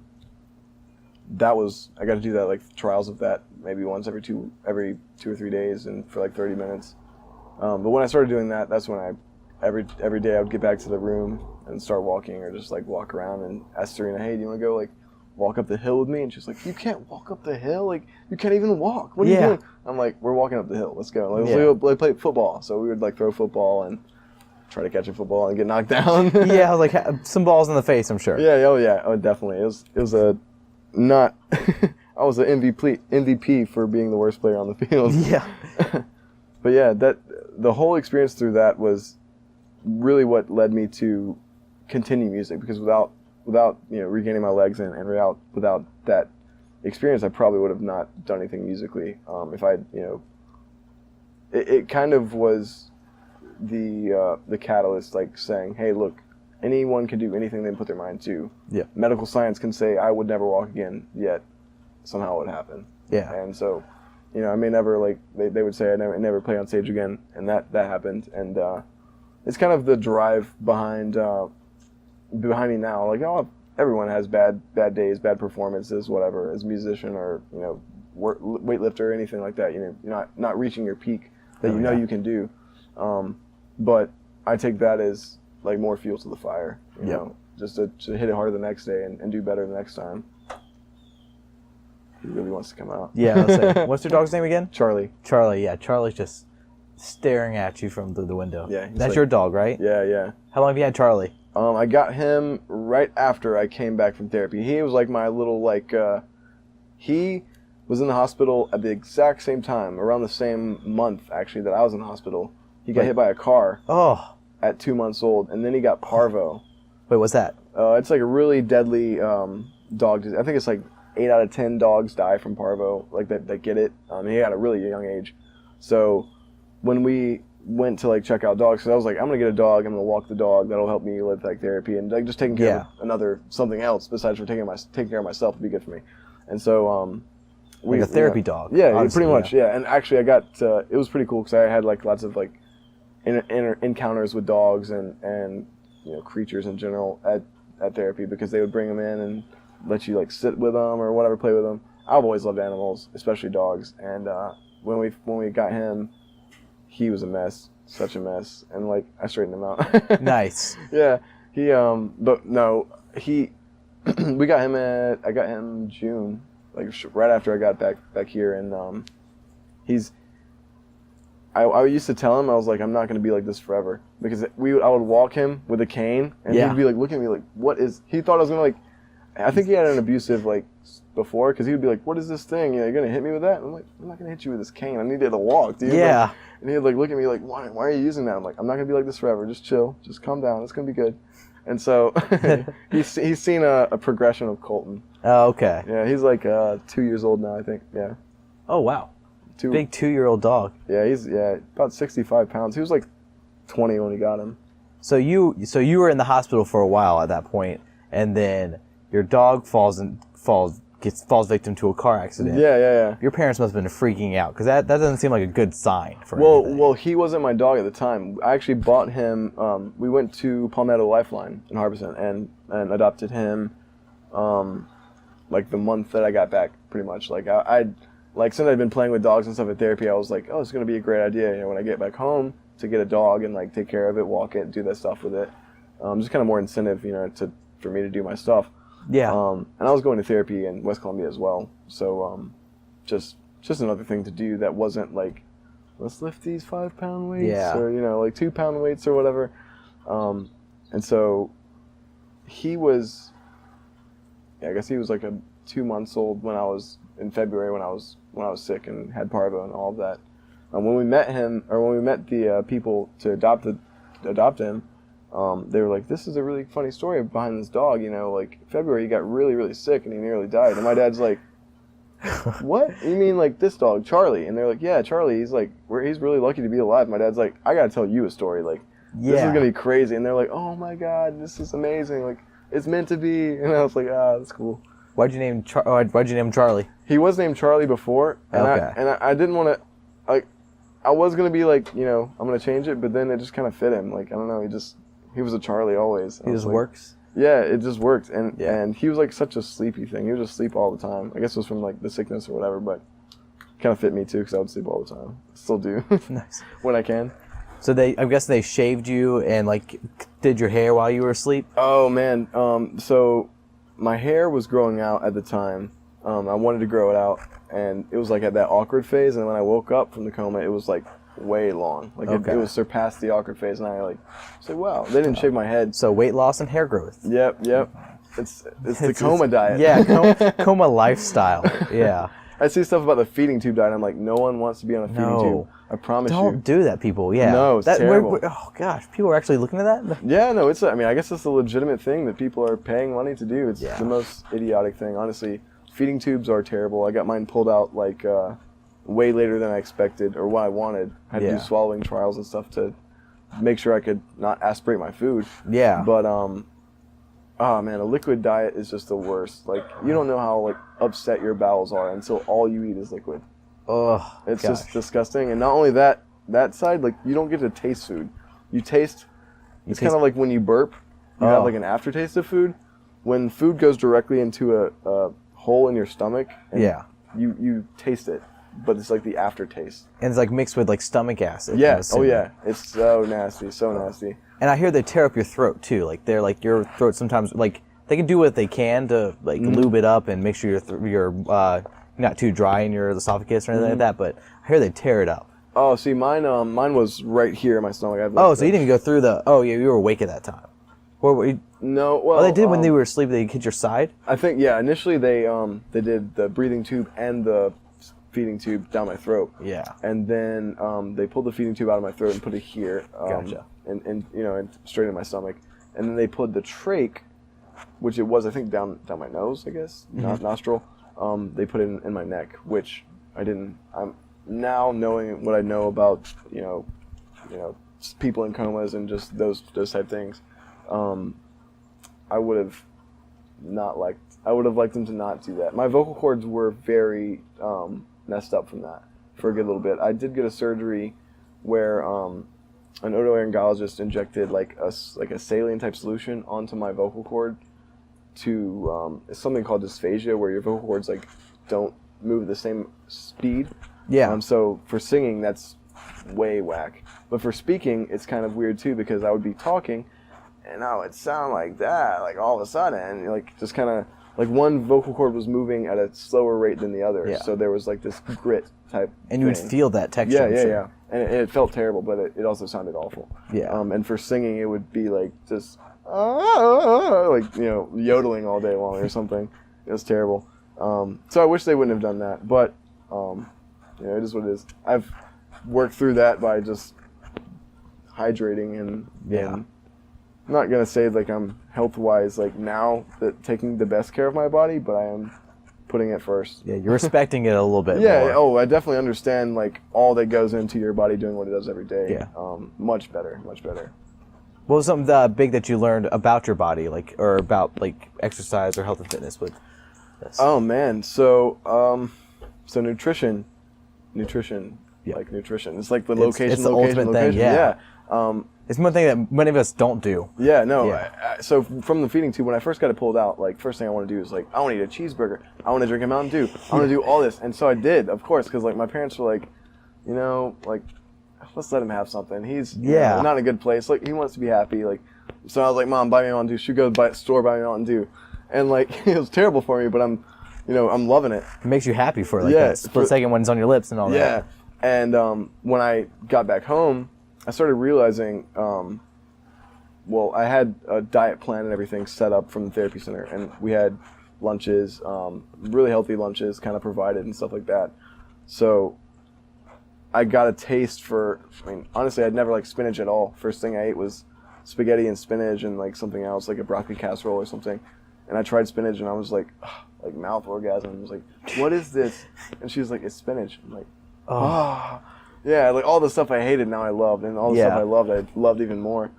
got to do that, like trials of that maybe once every 2 or 3 days and for like 30 minutes. But when I started doing that, that's when every day I would get back to the room and start walking or just like walk around and ask Serena, hey, do you want to go like walk up the hill with me? And she's like, you can't walk up the hill? Like, you can't even walk. What are you doing? I'm like, we're walking up the hill. Let's go. Like, let's play football. So we would like throw football and try to catch a football and get knocked down. Yeah, like some balls in the face, I'm sure. Yeah, oh definitely. It was a not. I was an MVP for being the worst player on the field. Yeah. But yeah, the whole experience through that was really what led me to continue music, because without regaining my legs and without that experience, I probably would have not done anything musically. If I it kind of was the catalyst, like saying, hey, look, anyone can do anything they put their mind to. Yeah. Medical science can say I would never walk again, yet somehow it would happen. Yeah. And so, I may never, like they would say I never play on stage again, and that happened. And it's kind of the drive behind me now. Like, everyone has bad days, bad performances, whatever, as a musician or weightlifter or anything like that. You're not reaching your peak that you can do. But I take that as like more fuel to the fire. You know, just to hit it harder the next day and do better the next time. He really wants to come out. Yeah, let's say. What's your dog's name again? Charlie. Charlie, yeah. Charlie's just staring at you from the window. Yeah. That's like, your dog, right? Yeah. How long have you had Charlie? I got him right after I came back from therapy. He was like my little, he was in the hospital at the exact same time, around the same month, actually, that I was in the hospital. He got hit by a car at 2 months old, and then he got parvo. Wait, what's that? It's like a really deadly dog disease. I think it's like 8 out of 10 dogs die from parvo, like that get it. He had a really young age. So when we went to like check out dogs, because I was like, I'm gonna get a dog, I'm gonna walk the dog, that'll help me with like therapy and like just taking care of something else besides for taking care of myself would be good for me. And so like a therapy dog. Yeah, honestly, pretty much. Yeah, and actually I got it was pretty cool because I had like lots of like encounters with dogs and creatures in general at therapy, because they would bring them in and let you like sit with them or whatever, play with them. I've always loved animals, especially dogs. And when we got him, he was a mess, such a mess, and like I straightened him out. Nice. Yeah, he but no, he I got him June, like right after I got back here, and I used to tell him, I was like, I'm not going to be like this forever, because I would walk him with a cane, and he'd be like looking at me like, what is, he thought I was going to like, I think he had an abusive like before, because he would be like, what is this thing? You're going to hit me with that? And I'm like, I'm not going to hit you with this cane. I need you to walk, dude. Yeah. Like, and he'd like look at me like, why are you using that? I'm like, I'm not going to be like this forever. Just chill. Just calm down. It's going to be good. And so he's seen a progression of Colton. Oh, okay. Yeah, he's like 2 years old now, I think. Yeah. Oh, wow. Big 2-year-old dog. Yeah, he's about 65 pounds. He was like 20 when he got him. So you were in the hospital for a while at that point, and then your dog falls victim to a car accident. Yeah. Your parents must have been freaking out, because that doesn't seem like a good sign for anything. Well, he wasn't my dog at the time. I actually bought him. We went to Palmetto Lifeline in Harbison and adopted him, like the month that I got back, pretty much. Like since I'd been playing with dogs and stuff at therapy, I was like, oh, it's gonna be a great idea, when I get back home, to get a dog and like take care of it, walk it, do that stuff with it. Just kind of more incentive, for me to do my stuff. Yeah. And I was going to therapy in West Columbia as well, so just another thing to do that wasn't like, let's lift these 5-pound weights, or like 2-pound weights or whatever. And so he was, I guess he was like 2 months old when I was in February, when I was sick and had parvo and all of that. When we met the people to adopt him, they were like, this is a really funny story behind this dog. Like February he got really, really sick and he nearly died. And my dad's like, what? You mean like this dog, Charlie? And they're like, yeah, Charlie. He's like, he's really lucky to be alive. My dad's like, I gotta tell you a story. Like, this is gonna be crazy. And they're like, oh my god, this is amazing. Like, it's meant to be. And I was like, that's cool. Why'd you name him Charlie? He was named Charlie before, and I didn't want to, like, I was gonna be like, you know, I'm gonna change it, but then it just kind of fit him. Like, I don't know, he was a Charlie always. He just like, works. Yeah, it just worked, and he was like such a sleepy thing. He would just sleep all the time. I guess it was from like the sickness or whatever, but kind of fit me too because I would sleep all the time. Still do. Nice. When I can. So I guess they shaved you and like did your hair while you were asleep. Oh man, so my hair was growing out at the time. I wanted to grow it out, and it was like at that awkward phase. And when I woke up from the coma, it was like way long. Like it was surpassed the awkward phase, and I like said, "Wow!" They didn't shave my head. So weight loss and hair growth. Yep. It's the coma diet. Yeah, coma lifestyle. Yeah. I see stuff about the feeding tube diet. I'm like, no one wants to be on a feeding tube. I promise you. Don't do that, people. Yeah. No, it's terrible. Oh gosh, people are actually looking at that. Yeah, no, I mean, I guess it's a legitimate thing that people are paying money to do. It's the most idiotic thing, honestly. Feeding tubes are terrible. I got mine pulled out like way later than I expected or what I wanted. I had to do swallowing trials and stuff to make sure I could not aspirate my food. Yeah. But oh man, a liquid diet is just the worst. Like, you don't know how like upset your bowels are until all you eat is liquid. Oh, it's just disgusting. And not only that side, like, you don't get to taste food. It's kind of like when you burp, you have like an aftertaste of food. When food goes directly into a hole in your stomach, and you taste it, but it's like the aftertaste. And it's like mixed with like stomach acid. Yeah. Oh yeah. It's so nasty, so nasty. And I hear they tear up your throat too. Like they're like your throat sometimes, like they can do what they can to like lube it up and make sure you're not too dry in your esophagus or anything like that. But I hear they tear it up. Oh, see, mine was right here in my stomach. So you didn't even go through the. Oh yeah, you were awake at that time. Or were you? No, well. Oh, they did when they were asleep. They hit your side. I think initially they did the breathing tube and the feeding tube down my throat. Yeah. And then they pulled the feeding tube out of my throat and put it here. Gotcha. And straight in my stomach. And then they put the trach, which it was, I think, down my nose, I guess, nostril. They put it in my neck, which I didn't. I'm now knowing what I know about people in comas and just those type things. I would have liked them to not do that. My vocal cords were very messed up from that for a good little bit. I did get a surgery where an otolaryngologist injected like a saline type solution onto my vocal cord to it's something called dysphagia, where your vocal cords like don't move the same speed. Yeah. So for singing, that's way whack. But for speaking, it's kind of weird too, because I would be talking and I would sound like that, like all of a sudden, like just kind of like one vocal cord was moving at a slower rate than the other. Yeah. So there was like this grit type. And you would feel that texture. Yeah. And it felt terrible, but it also sounded awful. Yeah. And for singing, it would be like just like yodeling all day long or something. It was terrible. So I wish they wouldn't have done that, but it is what it is. I've worked through that by just hydrating and I'm not gonna say like I'm health-wise like now that taking the best care of my body, but I am putting it first. Yeah, you're respecting it a little bit more. Oh, I definitely understand like all that goes into your body doing what it does every day. Yeah. Much better. What was something big that you learned about your body, like, or about like exercise or health and fitness with this? Oh man, so nutrition. Yeah. Like nutrition. It's like the location. It's the ultimate thing. Yeah. It's one thing that many of us don't do. Yeah, no. Yeah. So from the feeding tube, when I first got it pulled out, like first thing I want to do is like, I want to eat a cheeseburger. I want to drink a Mountain Dew. I want to do all this. And so I did, of course, because like my parents were like, like, let's let him have something. He's not in a good place. Like, he wants to be happy. Like, so I was like, Mom, buy me a Mountain Dew. She goes by the store, buy me a Mountain Dew. And like, it was terrible for me, but I'm loving it. It makes you happy for like that split second when it's on your lips and all that. Yeah. And when I got back home, I started realizing, I had a diet plan and everything set up from the therapy center, and we had lunches, really healthy lunches kind of provided and stuff like that. So I got a taste for, honestly, I'd never liked spinach at all. First thing I ate was spaghetti and spinach and like something else, like a broccoli casserole or something. And I tried spinach and I was like, like mouth orgasm. I was like, what is this? And she was like, it's spinach. I'm like, oh. Yeah, like all the stuff I hated now I loved, and all the stuff I loved even more.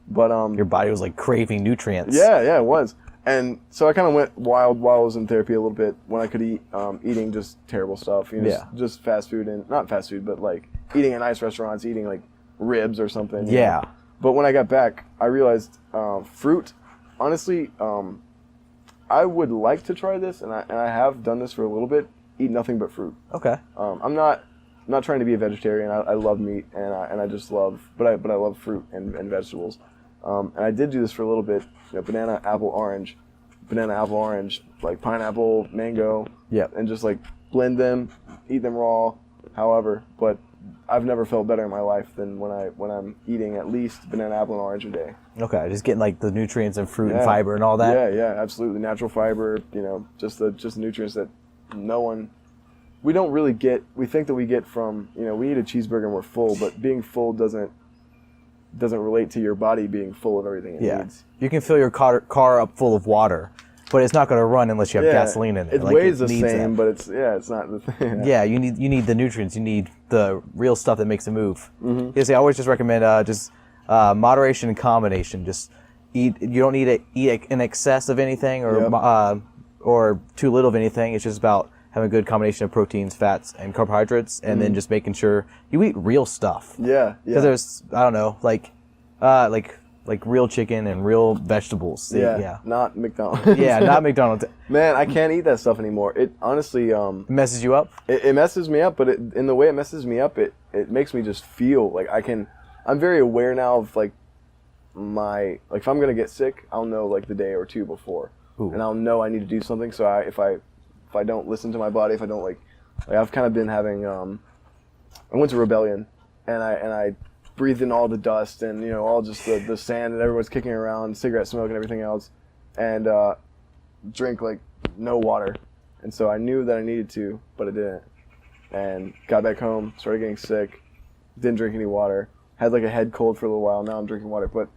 But your body was like craving nutrients. Yeah, it was. And so I kind of went wild while I was in therapy a little bit when I could eat, eating just terrible stuff, just fast food, and not fast food, but like eating in nice restaurants, eating like ribs or something. Yeah. But when I got back, I realized fruit. Honestly, I would like to try this, and I have done this for a little bit. Eat nothing but fruit. Okay. I'm not trying to be a vegetarian. I love meat, and I just love, but I love fruit and vegetables. And I did do this for a little bit. Banana, apple, orange, like pineapple, mango. Yeah. And just like blend them, eat them raw, however. But I've never felt better in my life than when I'm eating at least banana, apple, and orange a day. Okay, just getting like the nutrients and fruit and fiber and all that. Yeah, absolutely. Natural fiber, just the nutrients that we don't really get. We think that we get from, we eat a cheeseburger and we're full, but being full doesn't relate to your body being full of everything it needs. You can fill your car up full of water, but it's not going to run unless you have gasoline in it. It weighs the same, but it's not the thing. Yeah, you need the nutrients. You need the real stuff that makes it move. Mm-hmm. Yes, I always just recommend moderation and combination. Just eat. You don't need to eat in excess of anything or too little of anything. It's just about having a good combination of proteins, fats, and carbohydrates, and then just making sure you eat real stuff. Yeah. Because there's, I don't know, like real chicken and real vegetables. Yeah. Not McDonald's. Yeah, not McDonald's. Man, I can't eat that stuff anymore. It honestly messes you up. It messes me up, but in the way it messes me up, it makes me just feel like I'm very aware now of like if I'm gonna get sick, I'll know like the day or two before, and I'll know I need to do something. So if I don't listen to my body, if I don't like I've kind of been having I went to Rebellion, and I breathed in all the dust and all just the sand that everyone's kicking around, cigarette smoke and everything else, and drink like no water. And so I knew that I needed to, but I didn't. And got back home, started getting sick, didn't drink any water, had like a head cold for a little while. Now I'm drinking water, but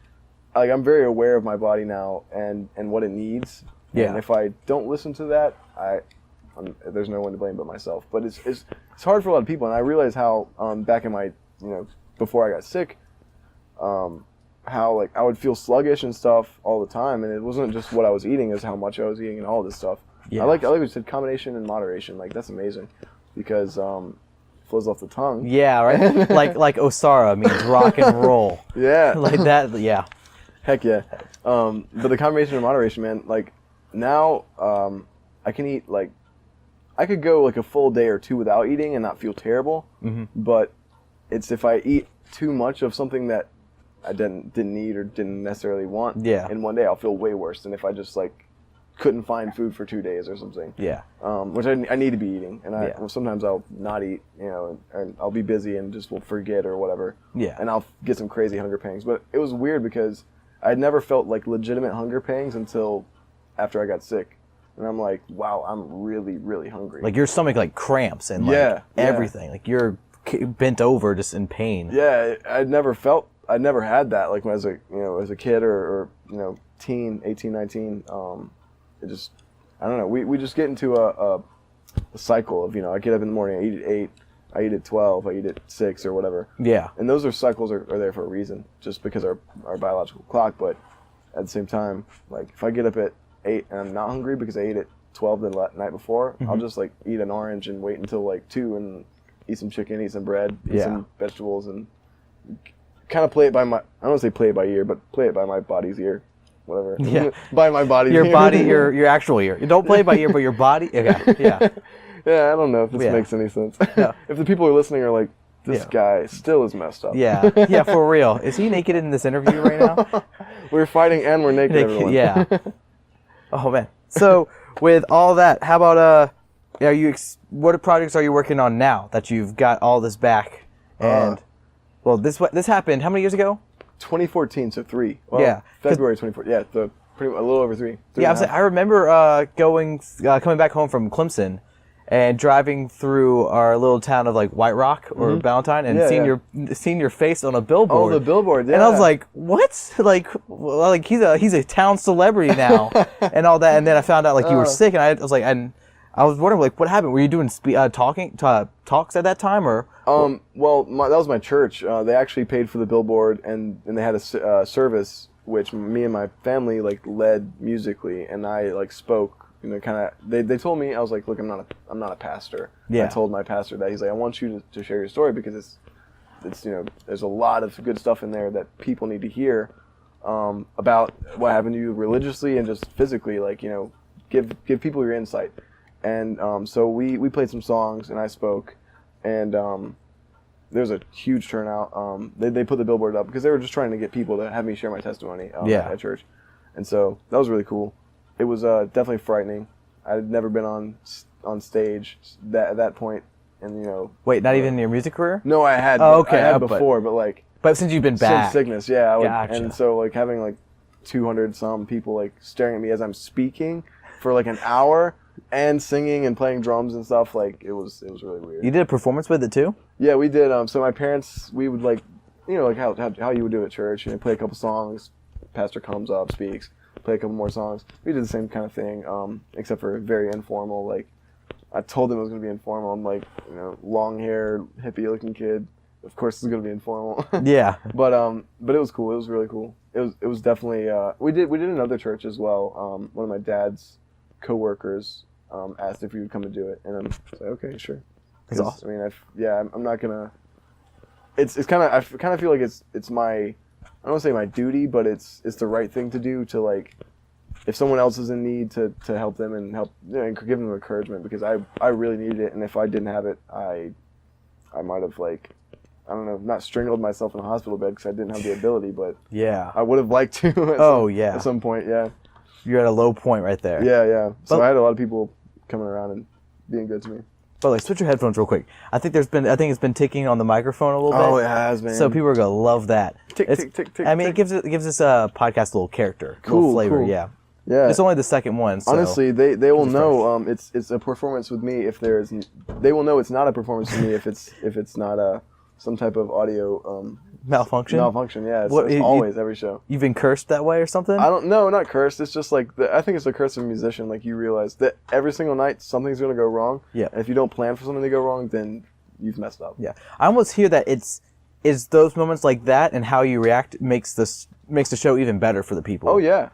like I'm very aware of my body now and what it needs. Yeah. And if I don't listen to that, there's no one to blame but myself. But it's hard for a lot of people, and I realize how back in my before I got sick, how like I would feel sluggish and stuff all the time, and it wasn't just what I was eating, is how much I was eating and all this stuff. Yeah. I like what you said, combination and moderation. Like that's amazing, because flows off the tongue. Yeah, right. like Osara means rock and roll. Yeah. Like that. Yeah. Heck yeah. But the combination and moderation, man. Like now, I can eat like I could go like a full day or two without eating and not feel terrible. Mm-hmm. But it's if I eat too much of something that I didn't need or didn't necessarily want. Yeah. In one day, I'll feel way worse than if I just like couldn't find food for 2 days or something. Yeah. Which I need to be eating, and sometimes I'll not eat, and I'll be busy and just will forget or whatever. Yeah. And I'll get some crazy hunger pangs. But it was weird because I'd never felt like legitimate hunger pangs until after I got sick. And I'm like, wow, I'm really, really hungry. Like your stomach like cramps and like everything. Like you're bent over just in pain. Yeah, I'd never had that like when as a kid or teen, 18, 19. It just, I don't know. We just get into a cycle of, I get up in the morning, I eat at 8, I eat at 12, I eat at 6 or whatever. Yeah. And those cycles are there for a reason, just because our biological clock. But at the same time, like if I get up at 8 and I'm not hungry because I ate at 12 the night before, I'll just like eat an orange and wait until like 2 and eat some chicken, eat some bread, eat some vegetables, and kind of play it by I don't want to say play it by ear, but play it by my body's ear. Whatever. Yeah. By my body's your ear. Body, your actual ear. You don't play it by ear, but your body. Okay. Yeah. Yeah, I don't know if this makes any sense. Yeah. If the people who are listening are like, this guy still is messed up. Yeah. Yeah, for real. Is he naked in this interview right now? We're fighting and we're naked, everyone. Yeah. Oh, man. So, with all that, how about, what projects are you working on now that you've got all this back? And, this happened how many years ago? 2014, so 3. Well, February 2014. Yeah, a little over 3. Yeah, I remember coming back home from Clemson, and driving through our little town of like White Rock or Valentine, and seeing your face on a billboard. Oh, the billboard, yeah. And I was like, what? Like he's a town celebrity now, and all that. And then I found out like you were sick, and I was like, and I was wondering like what happened. Were you doing talks at that time, or? Well, that was my church. They actually paid for the billboard, and they had a service which me and my family like led musically, and I like spoke. You know, kind of. They told me, I was like, look, I'm not a pastor. Yeah. I told my pastor that. He's like, I want you to share your story because it's you know, there's a lot of good stuff in there that people need to hear about what happened to you religiously and just physically. Like, you know, give people your insight. And so we played some songs, and I spoke, and there was a huge turnout. They put the billboard up because they were just trying to get people to have me share my testimony at church, and so that was really cool. It was definitely frightening. I had never been on stage at that point, and you know. Wait, not even in your music career? No, I had. Oh, okay. I had before, but since you've been back, since sickness, yeah. Gotcha. And so like having like 200 some people like staring at me as I'm speaking for like an hour and singing and playing drums and stuff, like it was really weird. You did a performance with it too? Yeah, we did. So my parents, we would like, you know, like how you would do at church. You know, play a couple songs, pastor comes up, speaks, play a couple more songs. We did the same kind of thing, except for very informal. Like, I told them it was going to be informal. I'm like, you know, long hair, hippie looking kid. Of course, it's going to be informal. Yeah. But it was cool. It was really cool. It was definitely. We did another church as well. One of my dad's coworkers asked if we would come to do it, and I'm like, okay, sure. That's awesome. I mean, I'm not gonna. It's kind of, I kind of feel like it's my, I don't want to say my duty, but it's the right thing to do to like, if someone else is in need to help them and help, you know, and give them encouragement, because I really needed it, and if I didn't have it, I might have like, I don't know, not strangled myself in a hospital bed because I didn't have the ability, but yeah, I would have liked to. At some point, yeah. You're at a low point right there. Yeah. So I had a lot of people coming around and being good to me. By the way, switch your headphones real quick. I think it's been ticking on the microphone a little bit. Oh, it has, man. So people are gonna love that. Tick. I mean, it gives this podcast a little character, a little flavor. Cool. Yeah. Yeah. It's only the second one. So honestly, they will know it's a performance with me if there's. They will know it's not a performance with me if it's not some type of audio malfunction. Yeah, it's always every show. You've been cursed that way or something? I don't know, not cursed. It's just like I think it's the curse of a musician. Like, you realize that every single night something's gonna go wrong. Yeah. And if you don't plan for something to go wrong, then you've messed up. Yeah. I almost hear that it's those moments like that and how you react makes the show even better for the people. Oh yeah.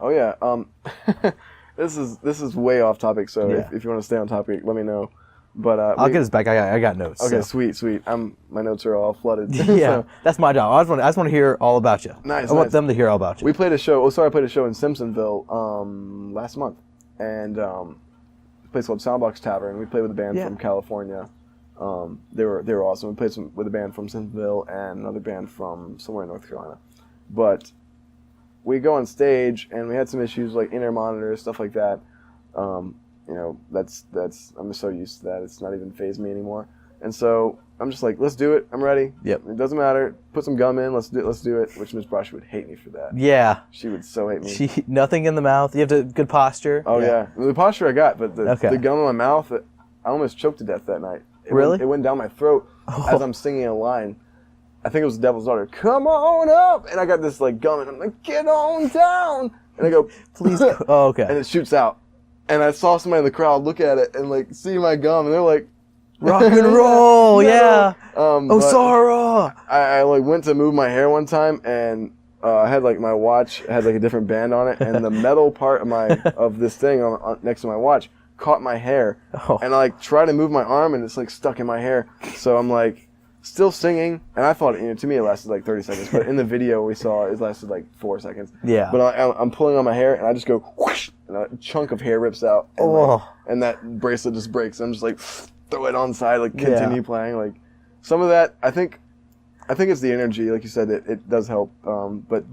This is way off topic. So if you want to stay on topic, let me know. But I'll get us back. I got notes. Okay, so. sweet. My notes are all flooded. Yeah, that's my job. I just want to hear all about you. Nice. I want them to hear all about you. We played a show. Osara played a show in Simpsonville last month, and a place called Soundbox Tavern. We played with a band from California. They were awesome. We played with a band from Simpsonville and another band from somewhere in North Carolina. But we go on stage and we had some issues like in-ear monitors, stuff like that. You know, that's I'm so used to that. It's not even faze me anymore. And so I'm just like, let's do it. I'm ready. Yep. It doesn't matter. Put some gum in. Let's do it. Which Miss Brush would hate me for that. Yeah. She would so hate me. Nothing in the mouth. You have good posture. Oh yeah. The posture I got, but the gum in my mouth, I almost choked to death that night. It went down my throat as I'm singing a line. I think it was The Devil's Daughter. Come on up, and I got this like gum, and I'm like, get on down, and I go, please. Oh, okay. And it shoots out. And I saw somebody in the crowd look at it and like see my gum, and they're like, "Rock and roll, yeah." Osara. I like went to move my hair one time, and I had like my watch had like a different band on it, and the metal part of this thing on next to my watch caught my hair, and I like tried to move my arm, and it's like stuck in my hair. So I'm like still singing, and I thought, you know, to me it lasted like 30 seconds, but in the video we saw it lasted like 4 seconds. Yeah. But I'm pulling on my hair, and I just go whoosh, and a chunk of hair rips out, and, and that bracelet just breaks. I'm just like, throw it on side, like continue playing. Like some of that, I think it's the energy, like you said, it does help. But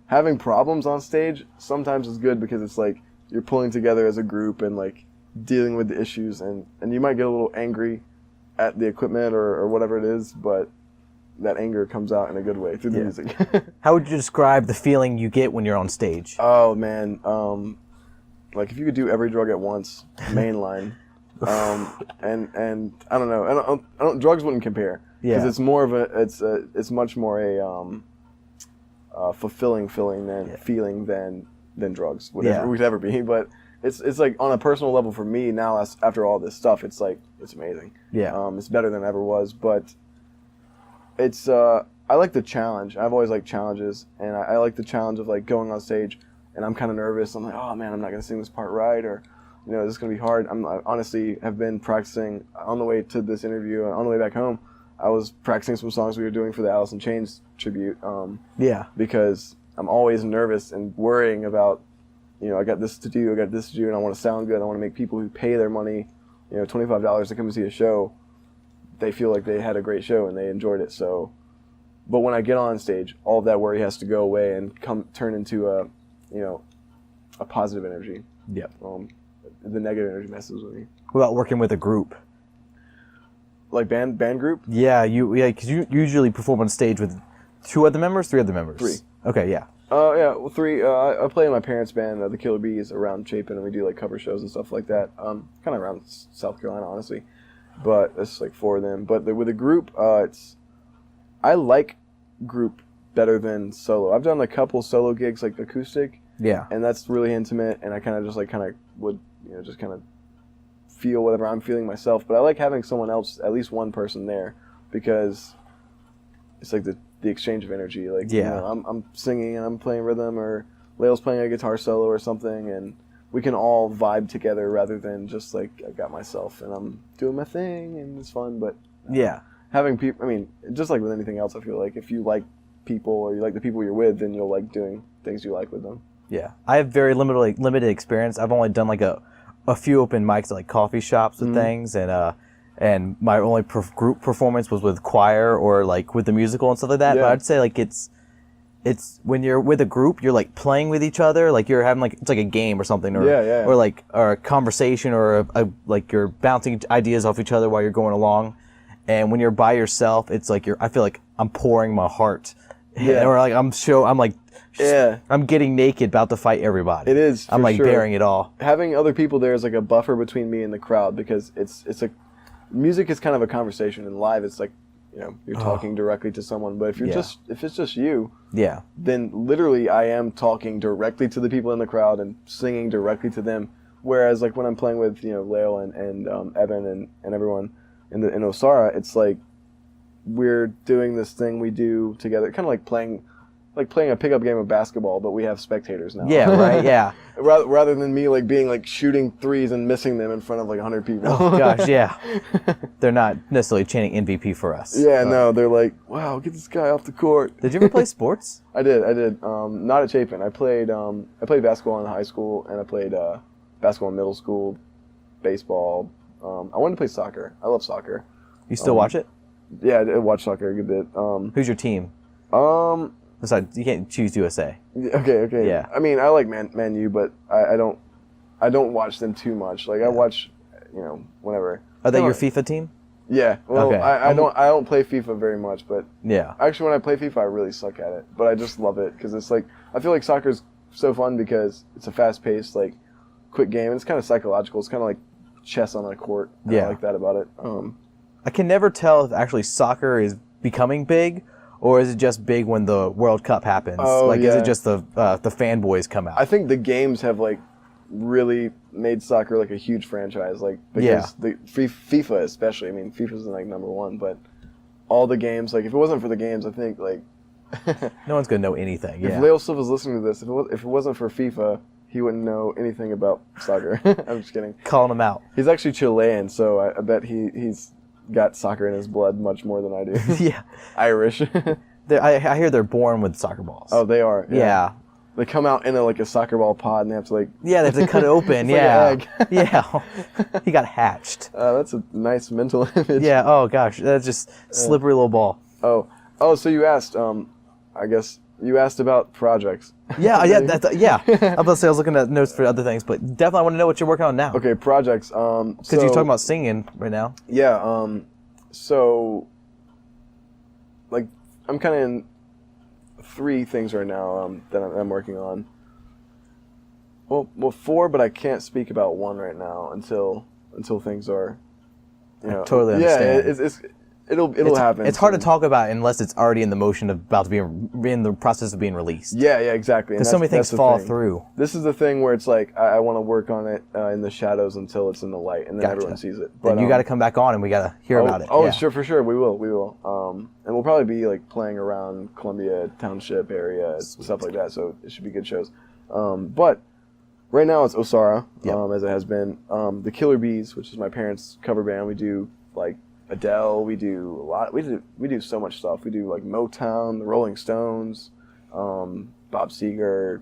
having problems on stage sometimes is good because it's like you're pulling together as a group and like dealing with the issues, and you might get a little angry at the equipment or whatever it is, but that anger comes out in a good way through the music. How would you describe the feeling you get when you're on stage? Oh man, like if you could do every drug at once, mainline, And I don't know. I don't. Drugs wouldn't compare because it's more of it's much more a fulfilling feeling than drugs would ever be. But it's like on a personal level for me now. After all this stuff, it's like it's amazing. Yeah. It's better than it ever was. But it's I like the challenge. I've always liked challenges, and I like the challenge of like going on stage, and I'm kind of nervous. I'm like, oh man, I'm not gonna sing this part right, or this is gonna be hard. I honestly have been practicing on the way to this interview, and on the way back home, I was practicing some songs we were doing for the Alice in Chains tribute. Because I'm always nervous and worrying about, I got this to do, and I want to sound good. I want to make people who pay their money, $25 to come and see a show, they feel like they had a great show and they enjoyed it. So, but when I get on stage, all of that worry has to go away and turn into a positive energy. Yep. The negative energy messes with me. What about working with a group? Like band group? Yeah, because you usually perform on stage with 2 other members, 3 other members. 3. Okay, yeah. Well, 3. I play in my parents' band, the Killer Bees, around Chapin, and we do like cover shows and stuff like that. Kind of around South Carolina, honestly. But it's like 4 of them. But with a group, I like group better than solo. I've done a couple solo gigs, like acoustic. Yeah. And that's really intimate, and I kind of just would just kind of feel whatever I'm feeling myself. But I like having someone else, at least one person there, because it's like the exchange of energy. Like, I'm singing and I'm playing rhythm, or Lael's playing a guitar solo or something, and we can all vibe together rather than just like I got myself and I'm doing my thing and it's fun. But having people, just like with anything else, I feel like if you like people or you like the people you're with, then you'll like doing things you like with them. Yeah, I have very limited experience. I've only done like a few open mics at like coffee shops and things, and my only group performance was with choir or like with the musical and stuff like that. Yeah. But I'd say like it's when you're with a group, you're like playing with each other, like you're having it's like a game or something, or like or a conversation, or like you're bouncing ideas off each other while you're going along. And when you're by yourself, it's like I feel like I'm pouring my heart, or like I'm getting naked, about to fight everybody. It is. I'm like sure. bearing it all. Having other people there is like a buffer between me and the crowd, because it's music is kind of a conversation, and live it's like you're talking directly to someone. But if if it's just you, then literally I am talking directly to the people in the crowd and singing directly to them. Whereas like when I'm playing with Lael and Evan and everyone in Osara, it's like we're doing this thing we do together, kind of like playing a pickup game of basketball, but we have spectators now. Yeah, right. Yeah. rather than me like being like shooting threes and missing them in front of like 100 people. Oh gosh, yeah. They're not necessarily chanting MVP for us. Yeah, no, they're like, wow, get this guy off the court. Did you ever play sports? I did. Not at Chapin. I played basketball in high school, and I played basketball in middle school, baseball. I wanted to play soccer. I love soccer. You still watch it? Yeah, I watch soccer a good bit. Who's your team? Besides, you can't choose USA. Okay. Yeah. I mean, I like Man U, but I don't watch them too much. Like I watch, whenever. Are they your FIFA team? Yeah. Well, okay. I don't play FIFA very much, but yeah. Actually, when I play FIFA, I really suck at it. But I just love it because it's like I feel like soccer's so fun because it's a fast-paced, like, quick game. And it's kind of psychological. It's kind of like chess on a court. I like that about it. I can never tell if actually soccer is becoming big, or is it just big when the World Cup happens? Is it just the fanboys come out? I think the games have like really made soccer like a huge franchise. Like because the FIFA especially. I mean, FIFA's like #1, but all the games. Like if it wasn't for the games, I think like no one's gonna know anything. If Leo Silva's listening to this, if it wasn't for FIFA, he wouldn't know anything about soccer. I'm just kidding. Calling him out. He's actually Chilean, so I bet he's got soccer in his blood much more than I do. Yeah. Irish. I hear they're born with soccer balls. Oh, they are. Yeah. They come out in a soccer ball pod and they have to like... Yeah, they have to cut it open. Like an egg. Yeah. He got hatched. That's a nice mental image. Yeah, oh gosh. That's just slippery little ball. Oh, so you asked, I guess, you asked about projects. Yeah. I was about to say I was looking at notes for other things, but definitely I want to know what you're working on now. Okay, projects. Because you're talking about singing right now. Yeah, so, like, I'm kind of in 3 things right now that I'm working on. Well, 4, but I can't speak about 1 right now until until things are, totally understand. Yeah, it'll happen. It's hard to talk about unless it's already in the motion of about to be in the process of being released. Yeah, exactly. Because so many things fall through. This is the thing where it's like I want to work on it in the shadows until it's in the light, and then everyone sees it. But then you got to come back on, and we got to hear about it. Oh, sure, for sure, we will. And we'll probably be like playing around Columbia Township area, stuff like that. So it should be good shows. But right now it's Osara, as it has been. The Killer Bees, which is my parents' cover band. We do like Adele, we do a lot. We do so much stuff. We do like Motown, the Rolling Stones, Bob Seger,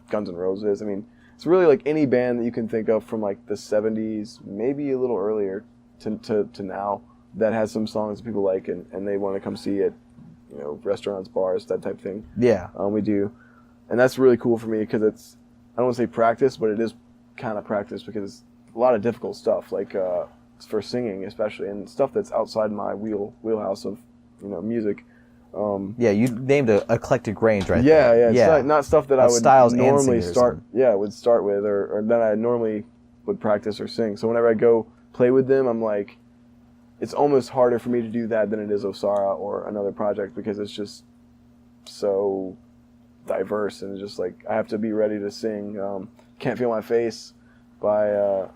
Guns N' Roses. I mean, it's really like any band that you can think of from like the 70s, maybe a little earlier to now, that has some songs that people like and they want to come see at restaurants, bars, that type of thing. Yeah. We do, and that's really cool for me because it's, I don't want to say practice, but it is kind of practice because it's a lot of difficult stuff like. For singing especially, and stuff that's outside my wheelhouse of music. You named an eclectic range, right? Yeah. It's not stuff that I would normally start with or that I normally would practice or sing. So whenever I go play with them, I'm like, it's almost harder for me to do that than it is Osara or another project because it's just so diverse and it's just like I have to be ready to sing Can't Feel My Face by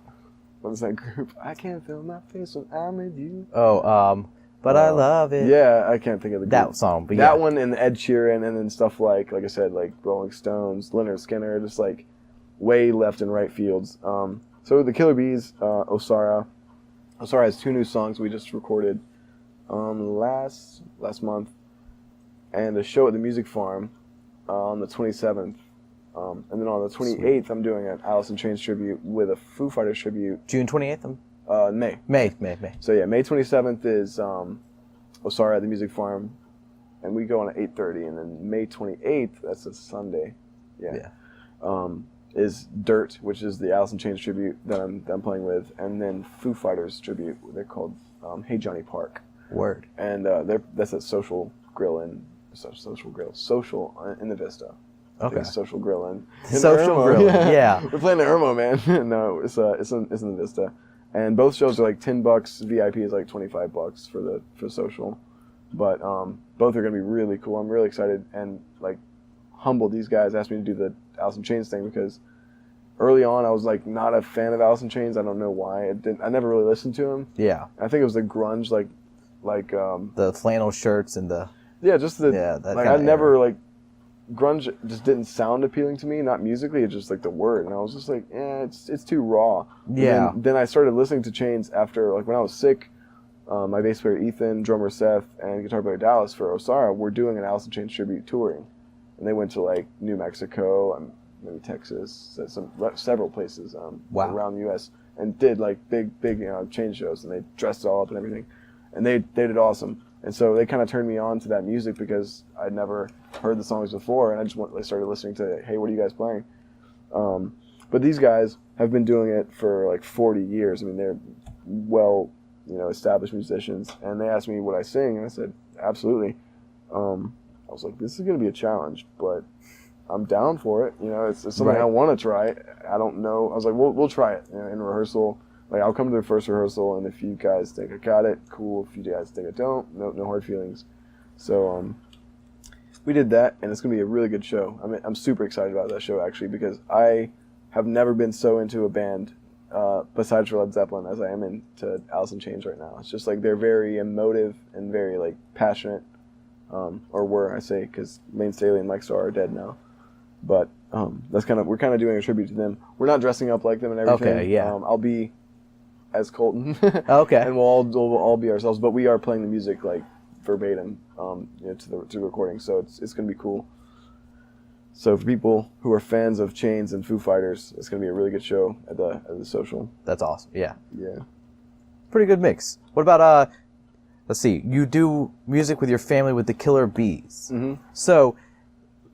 what was that group? I can't feel my face when I'm with you. But I love it. Yeah, I can't think of the group. That song. But that one and Ed Sheeran and then stuff like I said, like Rolling Stones, Leonard Skinner, just like way left and right fields. So the Killer Bees, Osara. Osara has 2 new songs we just recorded last month, and a show at the Music Farm on the 27th. And then on the 28th, I'm doing an Alice in Chains tribute with a Foo Fighters tribute. June 28th? May. May. So yeah, May 27th is Osara at the Music Farm, and we go on at 8:30. And then May 28th, that's a Sunday. Yeah. Is Dirt, which is the Alice in Chains tribute that I'm playing with, and then Foo Fighters tribute. They're called Hey Johnny Park. Word. And that's at Social in the Vista. Okay. Social Grillin'. Social Grillin', yeah. We're playing the Irmo, man. No, it's in the Vista, and both shows are like $10. VIP is like $25 for social, but both are gonna be really cool. I'm really excited and like humbled. These guys asked me to do the Alice in Chains thing because early on I was like not a fan of Alice in Chains. I don't know why. I never really listened to them. Yeah. I think it was the grunge like the flannel shirts and the I never like. Grunge just didn't sound appealing to me, not musically, it's just like the word, and I was just like, it's too raw. Yeah. Then I started listening to Chains after, like when I was sick, my bass player Ethan, drummer Seth, and guitar player Dallas for Osara were doing an Alice in Chains tribute touring, and they went to like New Mexico and maybe Texas, several places around the U.S. and did like big Chains shows, and they dressed it all up and everything, and they did awesome. And so they kind of turned me on to that music because I'd never heard the songs before, and I started listening to, hey, what are you guys playing? But these guys have been doing it for like 40 years. I mean, they're established musicians, and they asked me would I sing, and I said, absolutely. I was like, this is going to be a challenge, but I'm down for it. It's something I want to try. I don't know. I was like, we'll try it in rehearsal. Like, I'll come to the first rehearsal, and if you guys think I got it, cool. If you guys think I don't, no hard feelings. So we did that, and it's going to be a really good show. I mean, I'm super excited about that show, actually, because I have never been so into a band, besides for Led Zeppelin, as I am into Alice in Chains right now. It's just like they're very emotive and very like passionate, or were, I say, because Lane Staley and Mike Starr are dead now. But we're kind of doing a tribute to them. We're not dressing up like them and everything. Okay, yeah. I'll be as Colton. Okay. And we'll all be ourselves, but we are playing the music like verbatim, to the recording. So it's going to be cool. So for people who are fans of Chains and Foo Fighters, it's going to be a really good show at the Social. That's awesome. Yeah. Yeah. Pretty good mix. What about let's see. You do music with your family with the Killer Bees. Mm-hmm. So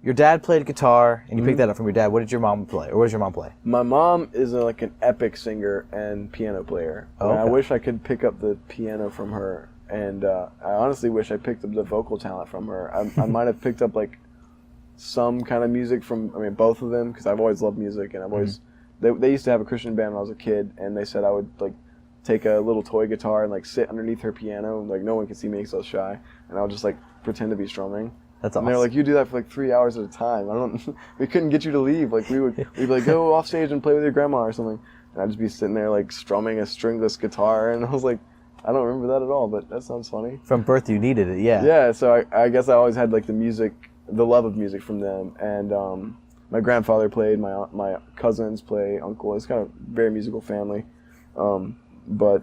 your dad played guitar, and you picked that up from your dad. What did your mom play, or what does your mom play? My mom is like an epic singer and piano player. Oh, okay. I wish I could pick up the piano from her, and I honestly wish I picked up the vocal talent from her. I might have picked up like some kind of music from, both of them, because I've always loved music, and I've always they used to have a Christian band when I was a kid, and they said I would like take a little toy guitar and like sit underneath her piano, and like no one could see me because I was shy, and I would just like pretend to be strumming. That's and awesome. they're like, you do that for like 3 hours at a time. We couldn't get you to leave. Like we'd be like, go off stage and play with your grandma or something, and I'd just be sitting there like strumming a stringless guitar, and I was like, I don't remember that at all, but that sounds funny. From birth, you needed it, yeah. Yeah, so I guess I always had like the love of music from them, and my grandfather played, my cousins play, uncle. It's kind of a very musical family, but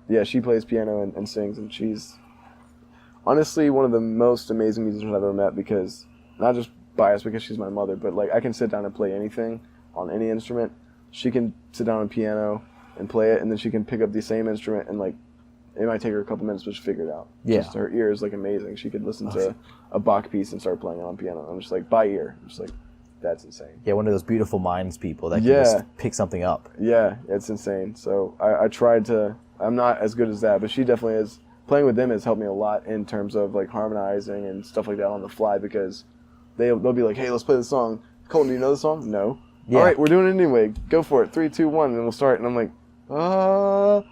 yeah, she plays piano and sings, and she's honestly one of the most amazing musicians I've ever met, because not just biased because she's my mother, but like I can sit down and play anything on any instrument. She can sit down on piano and play it, and then she can pick up the same instrument and like it might take her a couple minutes to just figure it out. Yeah. Just her ear is like amazing. She could listen to a Bach piece and start playing it on piano. I'm just like by ear. I'm just like, that's insane. Yeah, one of those beautiful minds people that can just pick something up. Yeah, it's insane. So I tried to. I'm not as good as that, but she definitely is. Playing with them has helped me a lot in terms of like harmonizing and stuff like that on the fly, because they'll be like, hey, let's play the song. Colton, do you know the song? No. Yeah. All right, we're doing it anyway. Go for it. 3, 2, 1, and we'll start. And I'm like, oh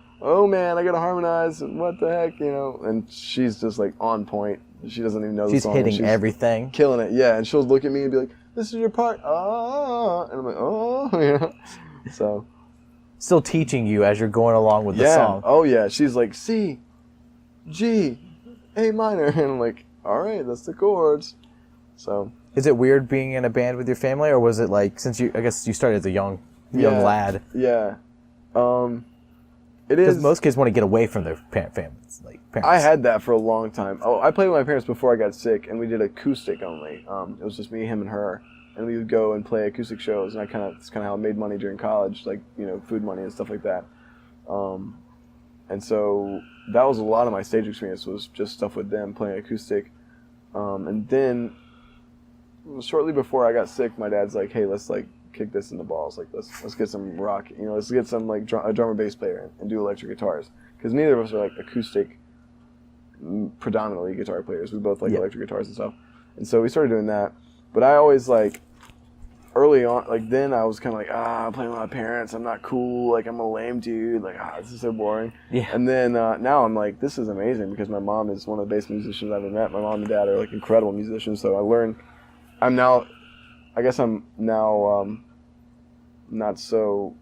man, I gotta harmonize. What the heck, you know? And she's just like on point. She doesn't even know the song. She's hitting everything. Killing it, yeah. And she'll look at me and be like, this is your part. And I'm like, oh, you know? So. Still teaching you as you're going along with the song. Oh yeah. She's like, C, G, A minor. And I'm like, all right, that's the chords. So. Is it weird being in a band with your family, or was it like, since I guess you started as a young lad? Yeah. It Because is. most kids want to get away from their families, like parents. I had that for a long time. Oh, I played with my parents before I got sick, and we did acoustic only. It was just me, him, and her, and we would go and play acoustic shows. And that's kind of how I made money during college, like food money and stuff like that. And so that was a lot of my stage experience, was just stuff with them playing acoustic. And then shortly before I got sick, my dad's like, "Hey, let's like kick this in the balls. Like let's get some rock. Let's get some like a drummer bass player and do electric guitars, because neither of us are like acoustic, predominantly guitar players. We both like electric guitars and stuff. And so we started doing that. But I always like early on, like then I was kind of like, I'm playing with my parents. I'm not cool. Like I'm a lame dude. Like this is so boring. Yeah. And then now I'm like, this is amazing, because my mom is one of the bass musicians I've ever met. My mom and dad are like incredible musicians. So I'm now not so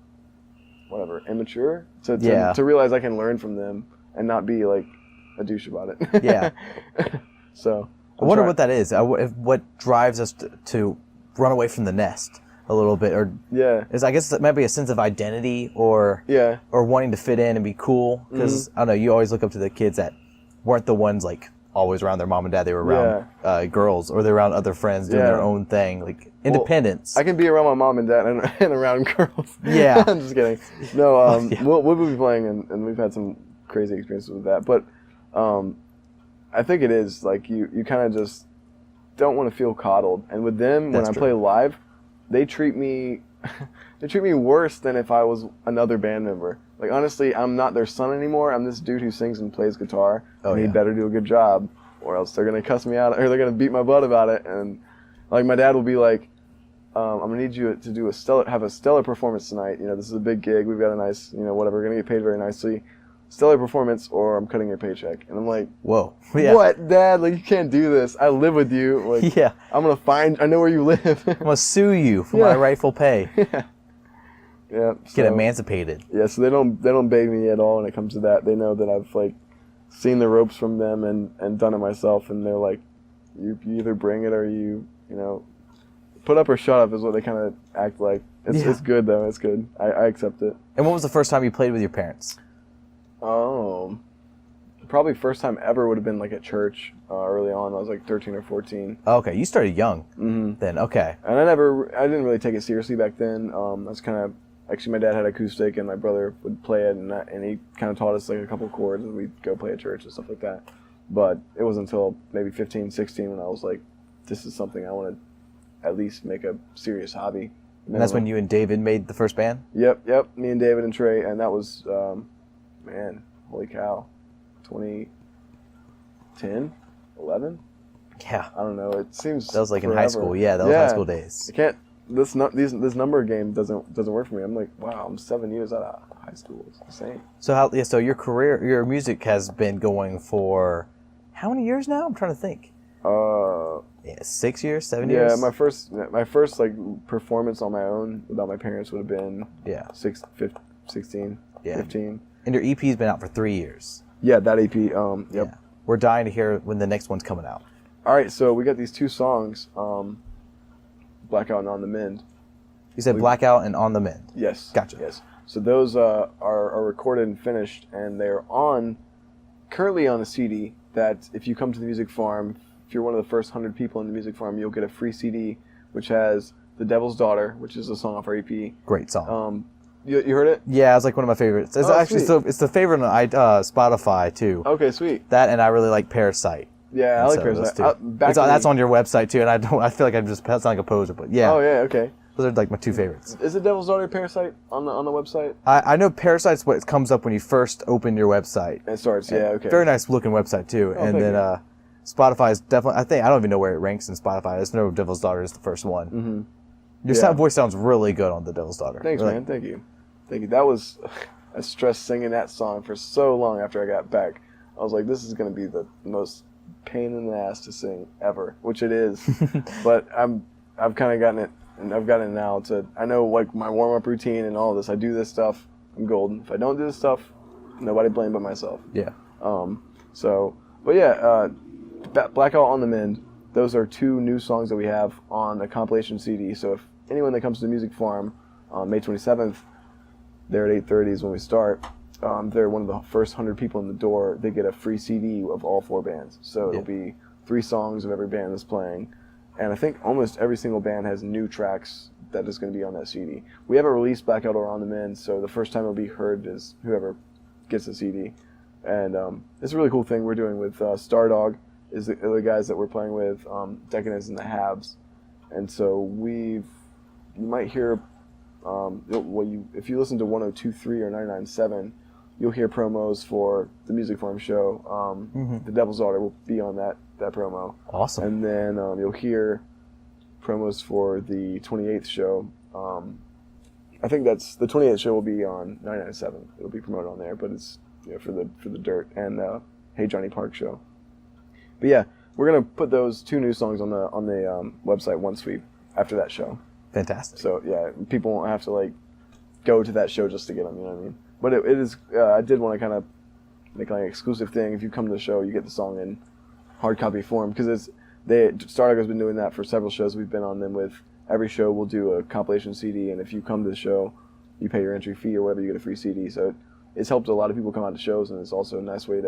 immature to realize I can learn from them and not be like a douche about it. Yeah. So I wonder what that is. What drives us to run away from the nest a little bit, or I guess it might be a sense of identity, or wanting to fit in and be cool. Because I don't know, you always look up to the kids that weren't the ones like always around their mom and dad. They were around girls, or they're around other friends doing their own thing, like independence. I can be around my mom and dad and around girls. Yeah. I'm just kidding. No, we'll be playing, and we've had some crazy experiences with that. But I think it is like you kind of just don't want to feel coddled. And with them, when I play live, they treat me worse than if I was another band member. Like honestly, I'm not their son anymore. I'm this dude who sings and plays guitar. And he better do a good job, or else they're gonna cuss me out, or they're gonna beat my butt about it. And like my dad will be like, I'm gonna need you to have a stellar performance tonight. This is a big gig. We've got a nice, whatever. We're gonna get paid very nicely. Stellar performance, or I'm cutting your paycheck. And I'm like, whoa, what, Dad? Like, you can't do this. I live with you. Like, I know where you live. I'm gonna sue you for my rightful pay. Yeah. Get emancipated. Yeah, so they don't beg me at all when it comes to that. They know that I've like seen the ropes from them and done it myself, and they're like, you either bring it or you put up or shut up is what they kind of act like. It's good though. It's good. I accept it. And when was the first time you played with your parents? Probably first time ever would have been like at church early on. I was like 13 or 14. Okay, you started young then. Okay. And I didn't really take it seriously back then. That's kind of, actually my dad had acoustic and my brother would play it, and he kind of taught us like a couple chords, and we'd go play at church and stuff like that. But it wasn't until maybe 15, 16 when I was like, this is something I want to at least make a serious hobby. And that's when you and David made the first band? Yep. Me and David and Trey, and that was, man, holy cow, 2010, 11? Yeah. I don't know. It seems that was like forever. In high school. Yeah, that was high school days. I can't this number game doesn't work for me. I'm like, wow, I'm 7 years out of high school. It's insane. So your music has been going for how many years now? I'm trying to think. 6 years, 7 years. Yeah, my first like performance on my own without my parents would have been 16, 15. And your EP's been out for 3 years. Yeah, that EP. Yep. Yeah. We're dying to hear when the next one's coming out. All right, so we got these 2 songs, Blackout and On the Mend. You said Blackout and On the Mend. Yes. Gotcha. Yes. So those are recorded and finished, and they're currently on a CD that if you come to the Music Farm, if you're one of the first 100 people in the Music Farm, you'll get a free CD, which has The Devil's Daughter, which is a song off our EP. Great song. You heard it? Yeah, it's like one of my favorites. It's it's the favorite on Spotify too. Okay, sweet. That, and I really like Parasite. Yeah, I like Parasite. That's on your website too, and I feel like I'm just sound like a poser, but yeah. Oh yeah, okay. Those are like my 2 favorites. Is The Devil's Daughter Parasite on the website? I know Parasite's what comes up when you first open your website. It starts, yeah, okay. Very nice looking website too, and then Spotify is definitely. I don't even know where it ranks in Spotify. I just know Devil's Daughter is the first one. Mm-hmm. Your voice sounds really good on The Devil's Daughter. Thanks, really. Man. Thank you. That was I stressed singing that song for so long after I got back. I was like, this is going to be the most pain in the ass to sing ever, which it is. But I've kind of gotten it, and I've gotten it now I know like my warm up routine and all this. I do this stuff, I'm golden. If I don't do this stuff, nobody blame but myself. Yeah. Blackout on the Mend. Those are 2 new songs that we have on a compilation CD. So if anyone that comes to the Music Farm on May 27th, they're at 8:30 is when we start. They're one of the first 100 people in the door. They get a free CD of all 4 bands. So it'll be 3 songs of every band that's playing. And I think almost every single band has new tracks that is going to be on that CD. We haven't released Blackout or On the Mend, so the first time it'll be heard is whoever gets the CD. And it's a really cool thing we're doing with Stardog, is the guys that we're playing with, Decadence and the Habs. And so you might hear, if you listen to 102.3 or 99.7, you'll hear promos for the Music Farm show. The Devil's Daughter will be on that promo. Awesome. And then you'll hear promos for the 28th show. I think the 28th show will be on 99.7. It'll be promoted on there, but it's for the Dirt and Hey Johnny Park show. But yeah, we're gonna put those 2 new songs on the website after that show. Fantastic. So yeah, people won't have to like go to that show just to get them. You know what I mean? But it is. I did want to kind of make like an exclusive thing. If you come to the show, you get the song in hard copy form because Stardog has been doing that for several shows we've been on them with. Every show we'll do a compilation CD, and if you come to the show, you pay your entry fee or whatever, you get a free CD. So it's helped a lot of people come out to shows, and it's also a nice way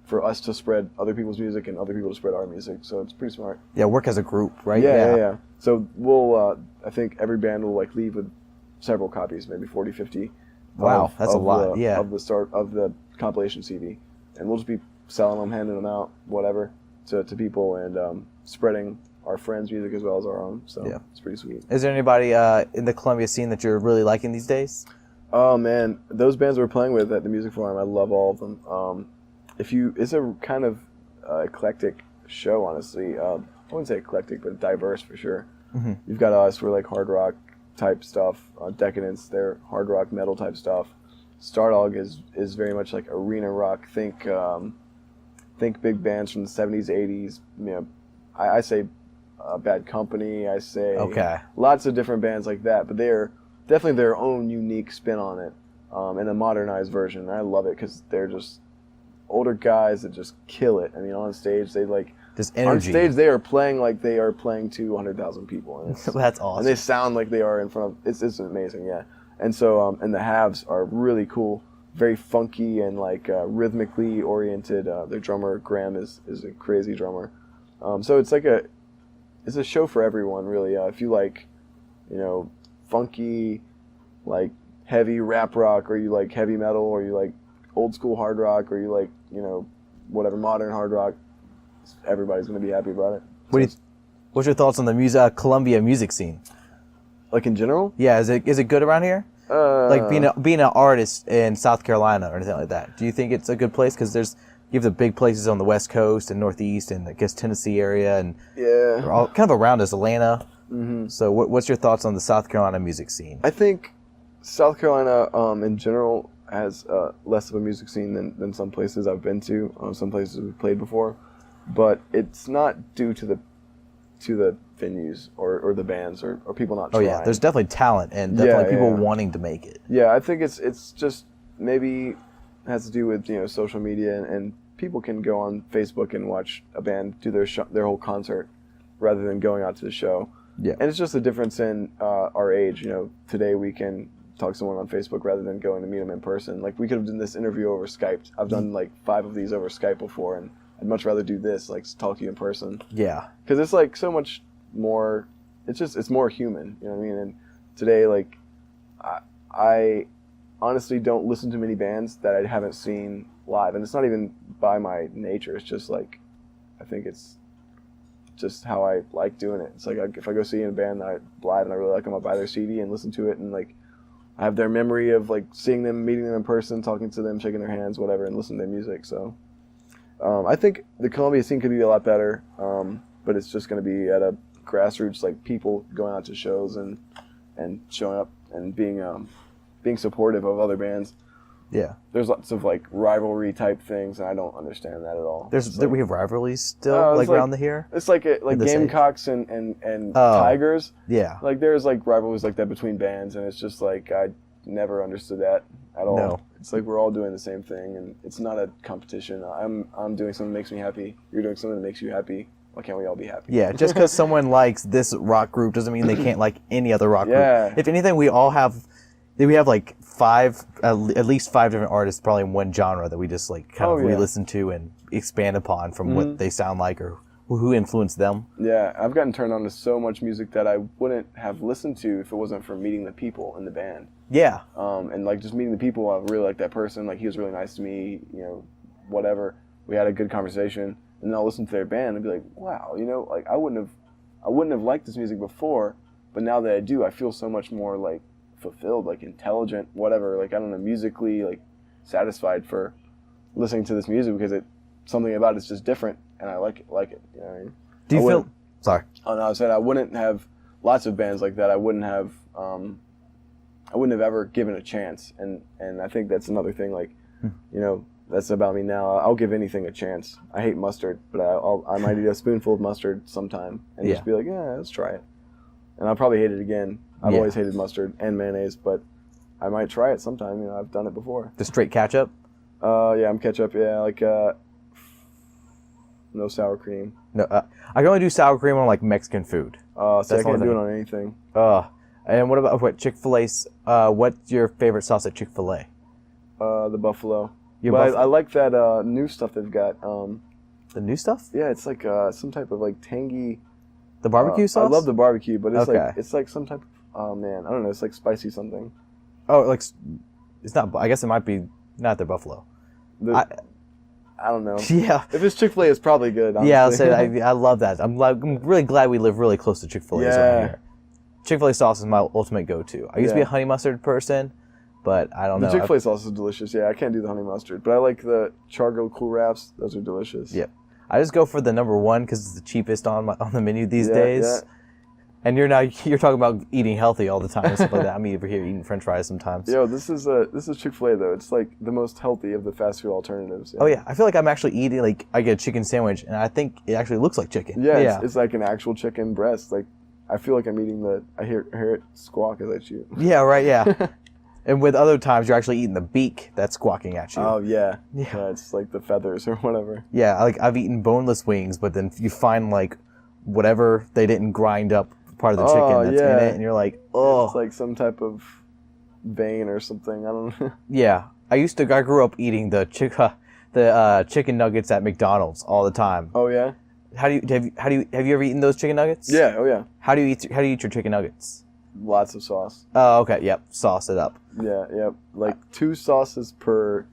for us to spread other people's music and other people to spread our music. So it's pretty smart. Yeah, work as a group, right? Yeah. So we'll, I think every band will like leave with several copies, maybe 40, 50. Wow, that's a lot. Of the start of the compilation CD, and we'll just be selling them, handing them out, whatever, to people, and spreading our friends' music as well as our own. So it's pretty sweet. Is there anybody in the Columbia scene that you're really liking these days? Oh man, those bands we're playing with at the Music Forum, I love all of them. It's a kind of eclectic show, honestly. I wouldn't say eclectic, but diverse for sure. Mm-hmm. You've got us, we're like hard rock type stuff. Decadence, they're hard rock metal type stuff. Stardog is very much like arena rock. Think big bands from the 70s, 80s. You know, I say Bad Company. I say lots of different bands like that, but they're definitely their own unique spin on it, in a modernized version. I love it because they're just older guys that just kill it. I mean, on stage they like this energy. On stage they are playing like they are playing to 100,000 people. And that's awesome. And they sound like they are in front of. It's amazing, yeah. And so and the Habs are really cool, very funky and like rhythmically oriented. Their drummer Graham is a crazy drummer. So it's like it's a show for everyone, really. If you like, funky, like heavy rap rock, or you like heavy metal, or you like old school hard rock, or you like whatever modern hard rock, everybody's gonna be happy about it. What's your thoughts on the Columbia music scene? Like in general? Yeah, is it good around here? Like being an artist in South Carolina or anything like that. Do you think it's a good place? Because you have the big places on the West Coast and Northeast and I guess Tennessee area and yeah, all kind of around us, Atlanta. Mm-hmm. So what's your thoughts on the South Carolina music scene? I think South Carolina, in general, has less of a music scene than some places I've been to, some places we've played before, but it's not due to the venues or the bands or people not trying. Oh yeah, there's definitely talent and definitely people wanting to make it. Yeah, I think it's just maybe has to do with social media and people can go on Facebook and watch a band do their whole concert rather than going out to the show. Yeah, and it's just a difference in our age. Today we can talk to someone on Facebook rather than going to meet them in person. Like we could have done this interview over Skype. I've done like 5 of these over Skype before, and I'd much rather do this, like talk to you in person. Yeah, because it's like so much more. It's more human. You know what I mean? And today, like, I honestly don't listen to many bands that I haven't seen live, and it's not even by my nature. It's just like I think it's just how I like doing it. It's like if I go see a band that I live and I really like them, I'll buy their CD and listen to it, and like I have their memory of like seeing them, meeting them in person, talking to them, shaking their hands, whatever, and listening to their music. So I think the Columbia scene could be a lot better, but it's just going to be at a grassroots, like people going out to shows and showing up and being supportive of other bands. Yeah, there's lots of like rivalry type things, and I don't understand that at all. We have rivalries still like around here. It's like Gamecocks and Tigers. Yeah, like there's like rivalries like that between bands, and it's just like I never understood that at all. No. It's like we're all doing the same thing, and it's not a competition. I'm doing something that makes me happy. You're doing something that makes you happy. Why can't we all be happy? Yeah, just because someone likes this rock group doesn't mean they can't like any other rock group. If anything, we have like at least 5 different artists probably in one genre that we just like kind of re-listen to and expand upon from what they sound like or who influenced them. Yeah, I've gotten turned on to so much music that I wouldn't have listened to if it wasn't for meeting the people in the band. Yeah. And like just meeting the people, I really like that person. Like he was really nice to me, whatever. We had a good conversation, and then I'll listen to their band and be like, wow, like I wouldn't have liked this music before, but now that I do, I feel so much more like fulfilled, like intelligent, whatever, like I don't know, musically like satisfied for listening to this music because something about it's just different and I like it. You know what I mean? Do you feel? Sorry. Oh no, I said I wouldn't have lots of bands like that. I wouldn't have ever given a chance, and I think that's another thing. Like, that's about me now. I'll give anything a chance. I hate mustard, but I might eat a spoonful of mustard sometime and just be like, yeah, let's try it. And I'll probably hate it again. I've always hated mustard and mayonnaise, but I might try it sometime. I've done it before. The straight ketchup? Yeah, I'm ketchup. Yeah, like no sour cream. No, I can only do sour cream on like Mexican food. So I can't do it on anything. And what about Chick-fil-A's? What's your favorite sauce at Chick-fil-A? The buffalo. I like that new stuff they've got. The new stuff? Yeah, it's like some type of like tangy. The barbecue sauce? I love the barbecue, but it's like some type of, oh man, I don't know, it's like spicy something. Oh, like, it's not, I guess it might be not their buffalo. I don't know. Yeah. If it's Chick-fil-A, it's probably good, honestly. Yeah, I'll say I love that. I'm really glad we live really close to Chick-fil-A around here. Chick-fil-A sauce is my ultimate go-to. I used to be a honey mustard person, but I don't know. The Chick-fil-A sauce is delicious. Yeah, I can't do the honey mustard, but I like the chargo cool wraps. Those are delicious. Yep. I just go for the number one because it's the cheapest on the menu these days. Yeah. And you're talking about eating healthy all the time and stuff like that. I'm over here eating French fries sometimes. Yo, this is Chick-fil-A though. It's like the most healthy of the fast food alternatives. Yeah. Oh yeah, I feel like I'm actually eating I get a chicken sandwich and I think it actually looks like chicken. Yeah. It's like an actual chicken breast. Like I feel like I'm eating I hear it squawk as I chew. Yeah, right. Yeah. And with other times, you're actually eating the beak that's squawking at you. Oh, yeah. Yeah, it's like the feathers or whatever. Yeah, like I've eaten boneless wings, but then you find like whatever they didn't grind up part of the chicken that's in it, and you're like, oh. It's like some type of vein or something. I don't know. Yeah. I grew up eating the chicken nuggets at McDonald's all the time. Oh, yeah? Have you ever eaten those chicken nuggets? Yeah, oh yeah. How do you eat your chicken nuggets? Lots of sauce. Oh, okay. Yep. Sauce it up. Yeah, yep. Like 2 sauces per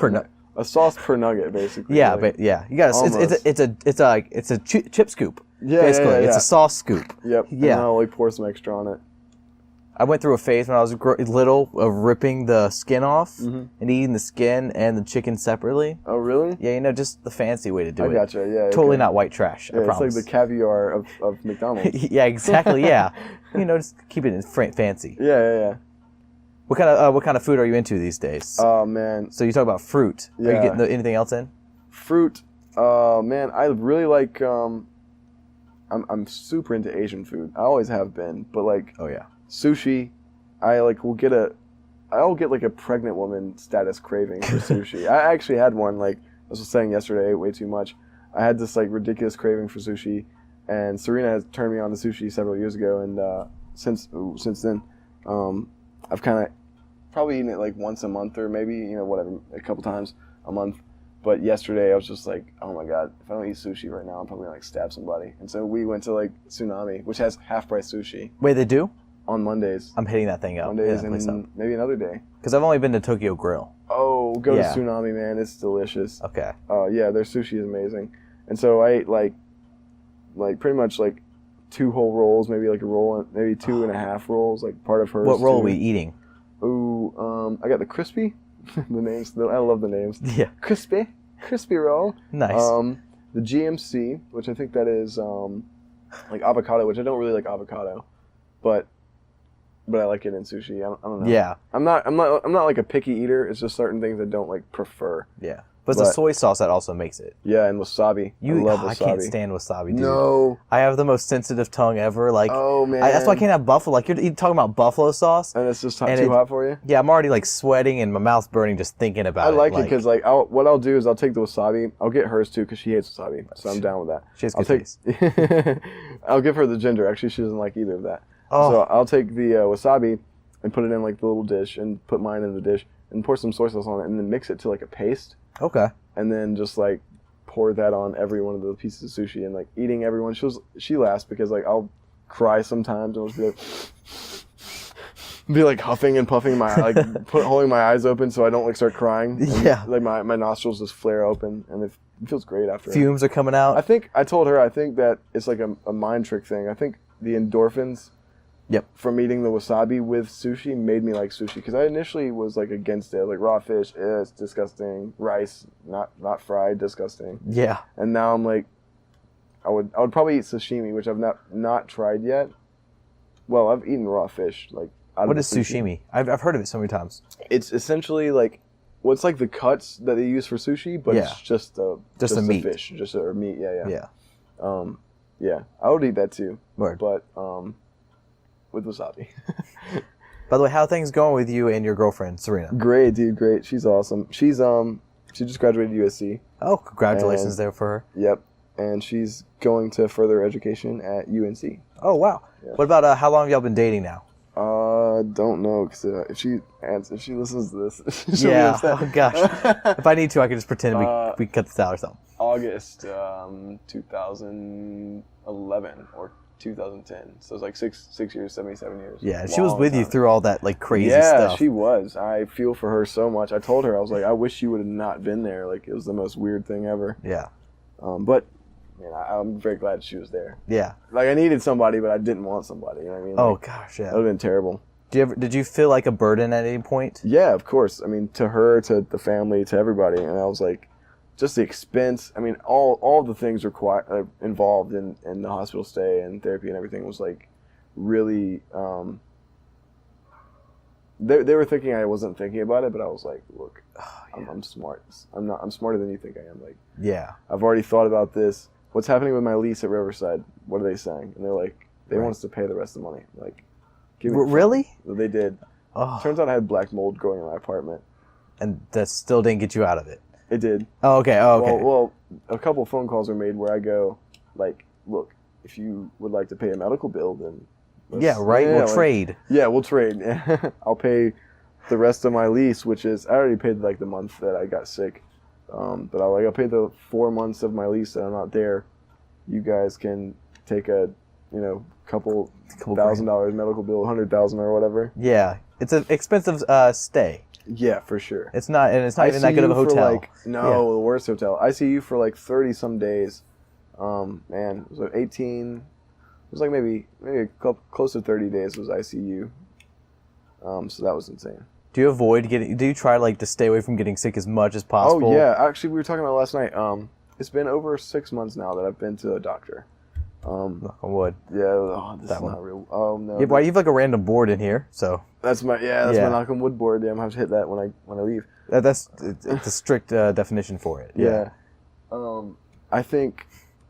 nugget. A sauce per nugget, basically. Yeah, but yeah, you got it's a chip scoop. Yeah, basically, yeah. It's a sauce scoop. Yep. Yeah. And then I'll like pour some extra on it. I went through a phase when I was little of ripping the skin off and eating the skin and the chicken separately. Oh, really? Yeah, you know, just the fancy way to do it. I gotcha, yeah. Totally okay. not white trash, I promise. It's like the caviar of McDonald's. Yeah, exactly, yeah. You know, just keep it fancy. Yeah. What kind of food are you into these days? Oh, man. So you talk about fruit. Yeah. Are you getting anything else in? Fruit. Man, I really like, I'm super into Asian food. I always have been, but like... Oh, yeah. Sushi, I'll get like a pregnant woman status craving for sushi. I actually had one, like I was saying yesterday, I ate way too much. I had this like ridiculous craving for sushi, and Serena has turned me on to sushi several years ago, and since then, I've kind of probably eaten it like once a month or maybe, you know, whatever, a couple times a month. But yesterday I was just like, oh my god, if I don't eat sushi right now, I'm probably gonna like stab somebody. And so we went to like Tsunami, which has half price sushi. Wait, they do? On Mondays. I'm hitting that thing up. Mondays and maybe another day. Because I've only been to Tokyo Grill. Oh, go to Tsunami, man. It's delicious. Okay. Yeah, their sushi is amazing. And so I ate like pretty much like 2 whole rolls, maybe like a roll, maybe 2.5 rolls, like part of hers. What roll are we eating? Ooh, I got the crispy. The names, I love the names. Yeah. Crispy roll. Nice. The GMC, which I think that is like avocado, which I don't really like avocado, but I like it in sushi. I don't know. Yeah. I'm not like a picky eater. It's just certain things I don't like prefer. Yeah. But it's the soy sauce that also makes it. Yeah, and wasabi. I love wasabi. I can't stand wasabi, dude. No. I have the most sensitive tongue ever. Like, oh man. That's why I can't have buffalo. Like you're talking about buffalo sauce, and it's just too hot for you. Yeah, I'm already like sweating and my mouth's burning just thinking about it. I like it because like what I'll do is I'll take the wasabi. I'll get hers too because she hates wasabi, so I'm down with that. She has good taste. I'll give her the ginger. Actually, she doesn't like either of that. Oh. So I'll take the wasabi and put it in like the little dish and put mine in the dish and pour some soy sauce on it and then mix it to like a paste. Okay. And then just like pour that on every one of the pieces of sushi and like eating everyone. She laughs because like I'll cry sometimes and I'll just be like huffing and puffing holding my eyes open so I don't like start crying. And, yeah. Like my nostrils just flare open and it feels great after. Fumes are coming out. I told her that it's like a mind trick thing. I think the endorphins. Yep. From eating the wasabi with sushi made me like sushi because I initially was like against it, like raw fish, it's disgusting. Rice, not fried, disgusting. Yeah. And now I'm like, I would probably eat sashimi, which I've not tried yet. Well, I've eaten raw fish, like. What is sushimi? I've heard of it so many times. It's essentially like, it's like the cuts that they use for sushi, but it's just a meat. Fish, or meat. Yeah. Yeah. Yeah. I would eat that too. Word. But with wasabi. By the way, how are things going with you and your girlfriend, Serena? Great, dude. Great. She's awesome. She just graduated USC. Oh, congratulations there for her. Yep. And she's going to further education at UNC. Oh, wow. Yeah. What about how long have y'all been dating now? Don't know, because if she listens to this, she'll be upset. Oh gosh. If I need to, I can just pretend we cut this out or something. August 2011 or 2010. So it's like six years, 77 years. Yeah, she was with you through all that like crazy stuff. Yeah, she was. I feel for her so much. I told her, I was like, I wish you would have not been there. Like, it was the most weird thing ever. Yeah. But I'm very glad she was there. Yeah. Like, I needed somebody, but I didn't want somebody. You know what I mean? Like, oh gosh, yeah. That would have been terrible. Did you feel like a burden at any point? Yeah, of course. I mean, to her, to the family, to everybody, and I was like, just the expense. I mean, all the things involved in the hospital stay and therapy and everything was like really. They were thinking I wasn't thinking about it, but I was like, look, I'm smart. I'm smarter than you think I am. Like, yeah, I've already thought about this. What's happening with my lease at Riverside? What are they saying? And they're like, they want us to pay the rest of the money. Like. Really? They did. Oh. Turns out I had black mold growing in my apartment. And that still didn't get you out of it? It did. Oh, okay. Well, a couple of phone calls were made where I go, like, look, if you would like to pay a medical bill, then... we'll trade. Yeah, we'll trade. I'll pay the rest of my lease, which is... I already paid, like, the month that I got sick. But I'll pay the 4 months of my lease that I'm not there. You guys can take a, couple $1,000 medical bill, $100,000 or whatever. Yeah, it's an expensive stay. Yeah, for sure. It's not even that good of a hotel. The worst hotel. ICU for like 30 some days. Man, it was 18. It was like maybe close to 30 days was ICU. So that was insane. Do you try like to stay away from getting sick as much as possible? Oh yeah, actually we were talking about last night. It's been over 6 months now that I've been to a doctor. Knock on wood. Yeah, this that is one. not real. Oh no. Yeah, but you have like a random board in here, so. That's my my knock on wood board. Yeah, I'm gonna have to hit that when I leave. It's a strict definition for it. Yeah. I think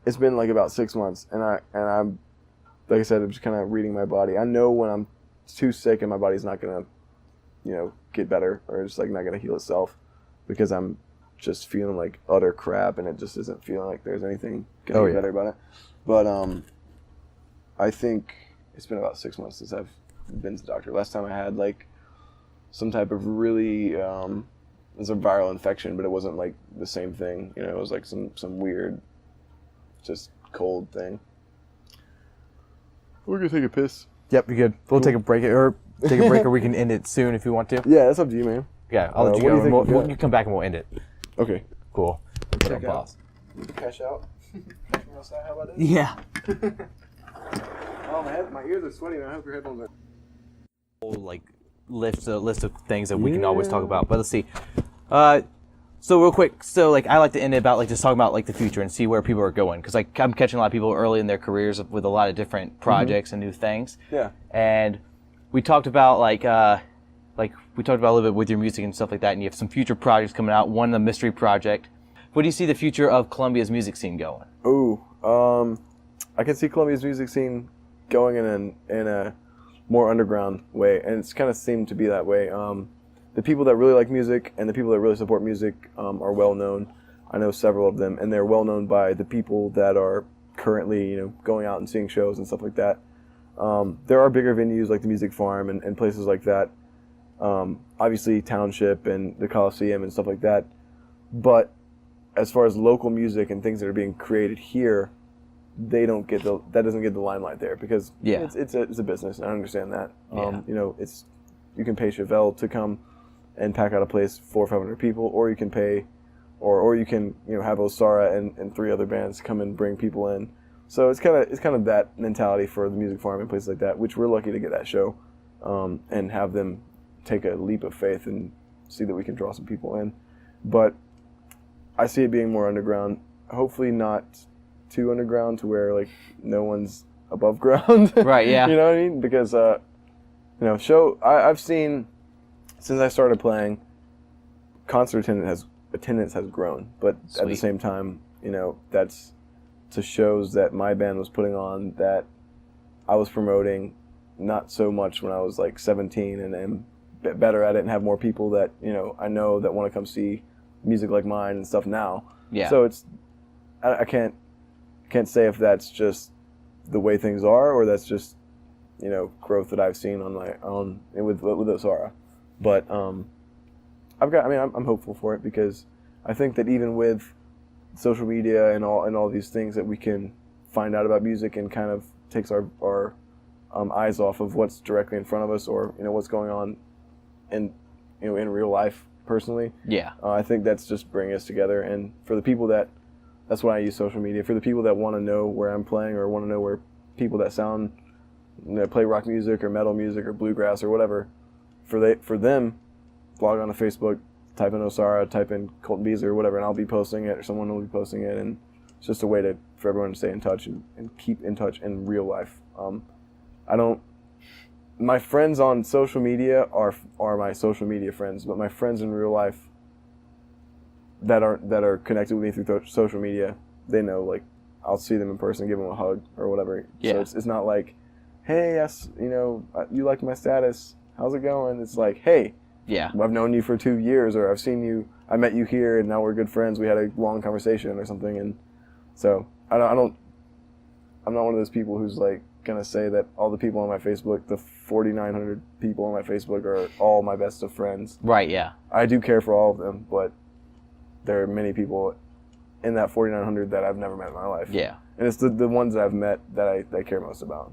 it's been like about 6 months, and I'm like I said, I'm just kind of reading my body. I know when I'm too sick and my body's not gonna, get better, or it's like not gonna heal itself, because I'm just feeling like utter crap, and it just isn't feeling like there's anything gonna get better about it. But I think it's been about 6 months since I've been to the doctor. Last time I had like some type of really it was a viral infection, but it wasn't like the same thing. It was like some weird, just cold thing. We're gonna take a piss. Yep, you're good. We'll take a break, or we can end it soon if you want to. Yeah, that's up to you, man. Yeah, I'll let you go. And you come back and we'll end it. Okay. Cool. Check out. Cash out. How about that? Yeah. Oh, my ears are sweaty, man. I hope your headphones are. Like list of things that we can always talk about. But let's see. So real quick, like I like to end it about like just talking about like the future and see where people are going, because like I'm catching a lot of people early in their careers with a lot of different projects and new things. Yeah. And we talked about like we talked about a little bit with your music and stuff like that, and you have some future projects coming out. One, the mystery project. Where do you see the future of Columbia's music scene going? Ooh, I can see Columbia's music scene going in a more underground way, and it's kind of seemed to be that way. The people that really like music and the people that really support music are well known. I know several of them, and they're well known by the people that are currently, going out and seeing shows and stuff like that. There are bigger venues like the Music Farm and places like that. Obviously Township and the Coliseum and stuff like that. But as far as local music and things that are being created here, that doesn't get the limelight there, because it's a business, and I understand that. You can pay Chevelle to come and pack out a place 400 or 500 people, or you can pay, or you can have Osara and 3 other bands come and bring people in. So it's kind of that mentality for the Music Farm and places like that, which we're lucky to get that show, and have them take a leap of faith and see that we can draw some people in. But I see it being more underground. Hopefully not too underground to where like no one's above ground. Right. Yeah. You know what I mean? Because I've seen, since I started playing, concert attendance has grown. But Sweet. At the same time, that's to shows that my band was putting on that I was promoting, not so much when I was like 17 and am better at it and have more people that I know that want to come see music like mine and stuff now. Yeah. So I can't say if that's just the way things are, or that's just growth that I've seen with Osara. But I'm hopeful for it, because I think that even with social media and all these things that we can find out about music, and kind of takes our eyes off of what's directly in front of us, or what's going on in real life personally. Yeah. I think that's just bringing us together, and for the people that's why I use social media. For the people that want to know where I'm playing, or want to know where people that play rock music or metal music or bluegrass or whatever, for them, log on to Facebook, type in Osara, type in Colton Beasley or whatever, and I'll be posting it, or someone will be posting it, and it's just a way for everyone to stay in touch and keep in touch in real life. My friends on social media are my social media friends, but my friends in real life that are connected with me through social media, they know, like, I'll see them in person, give them a hug or whatever. Yeah. So it's not like, hey, yes, you liked my status, how's it going? It's like, hey, yeah, I've known you for 2 years, or I met you here, and now we're good friends. We had a long conversation or something, and so I'm not one of those people who's like gonna say that all the people on my Facebook, the 4,900 people on my Facebook, are all my best of friends. Right. Yeah. I do care for all of them, but there are many people in that 4,900 that I've never met in my life. Yeah. And it's the ones that I've met that I care most about.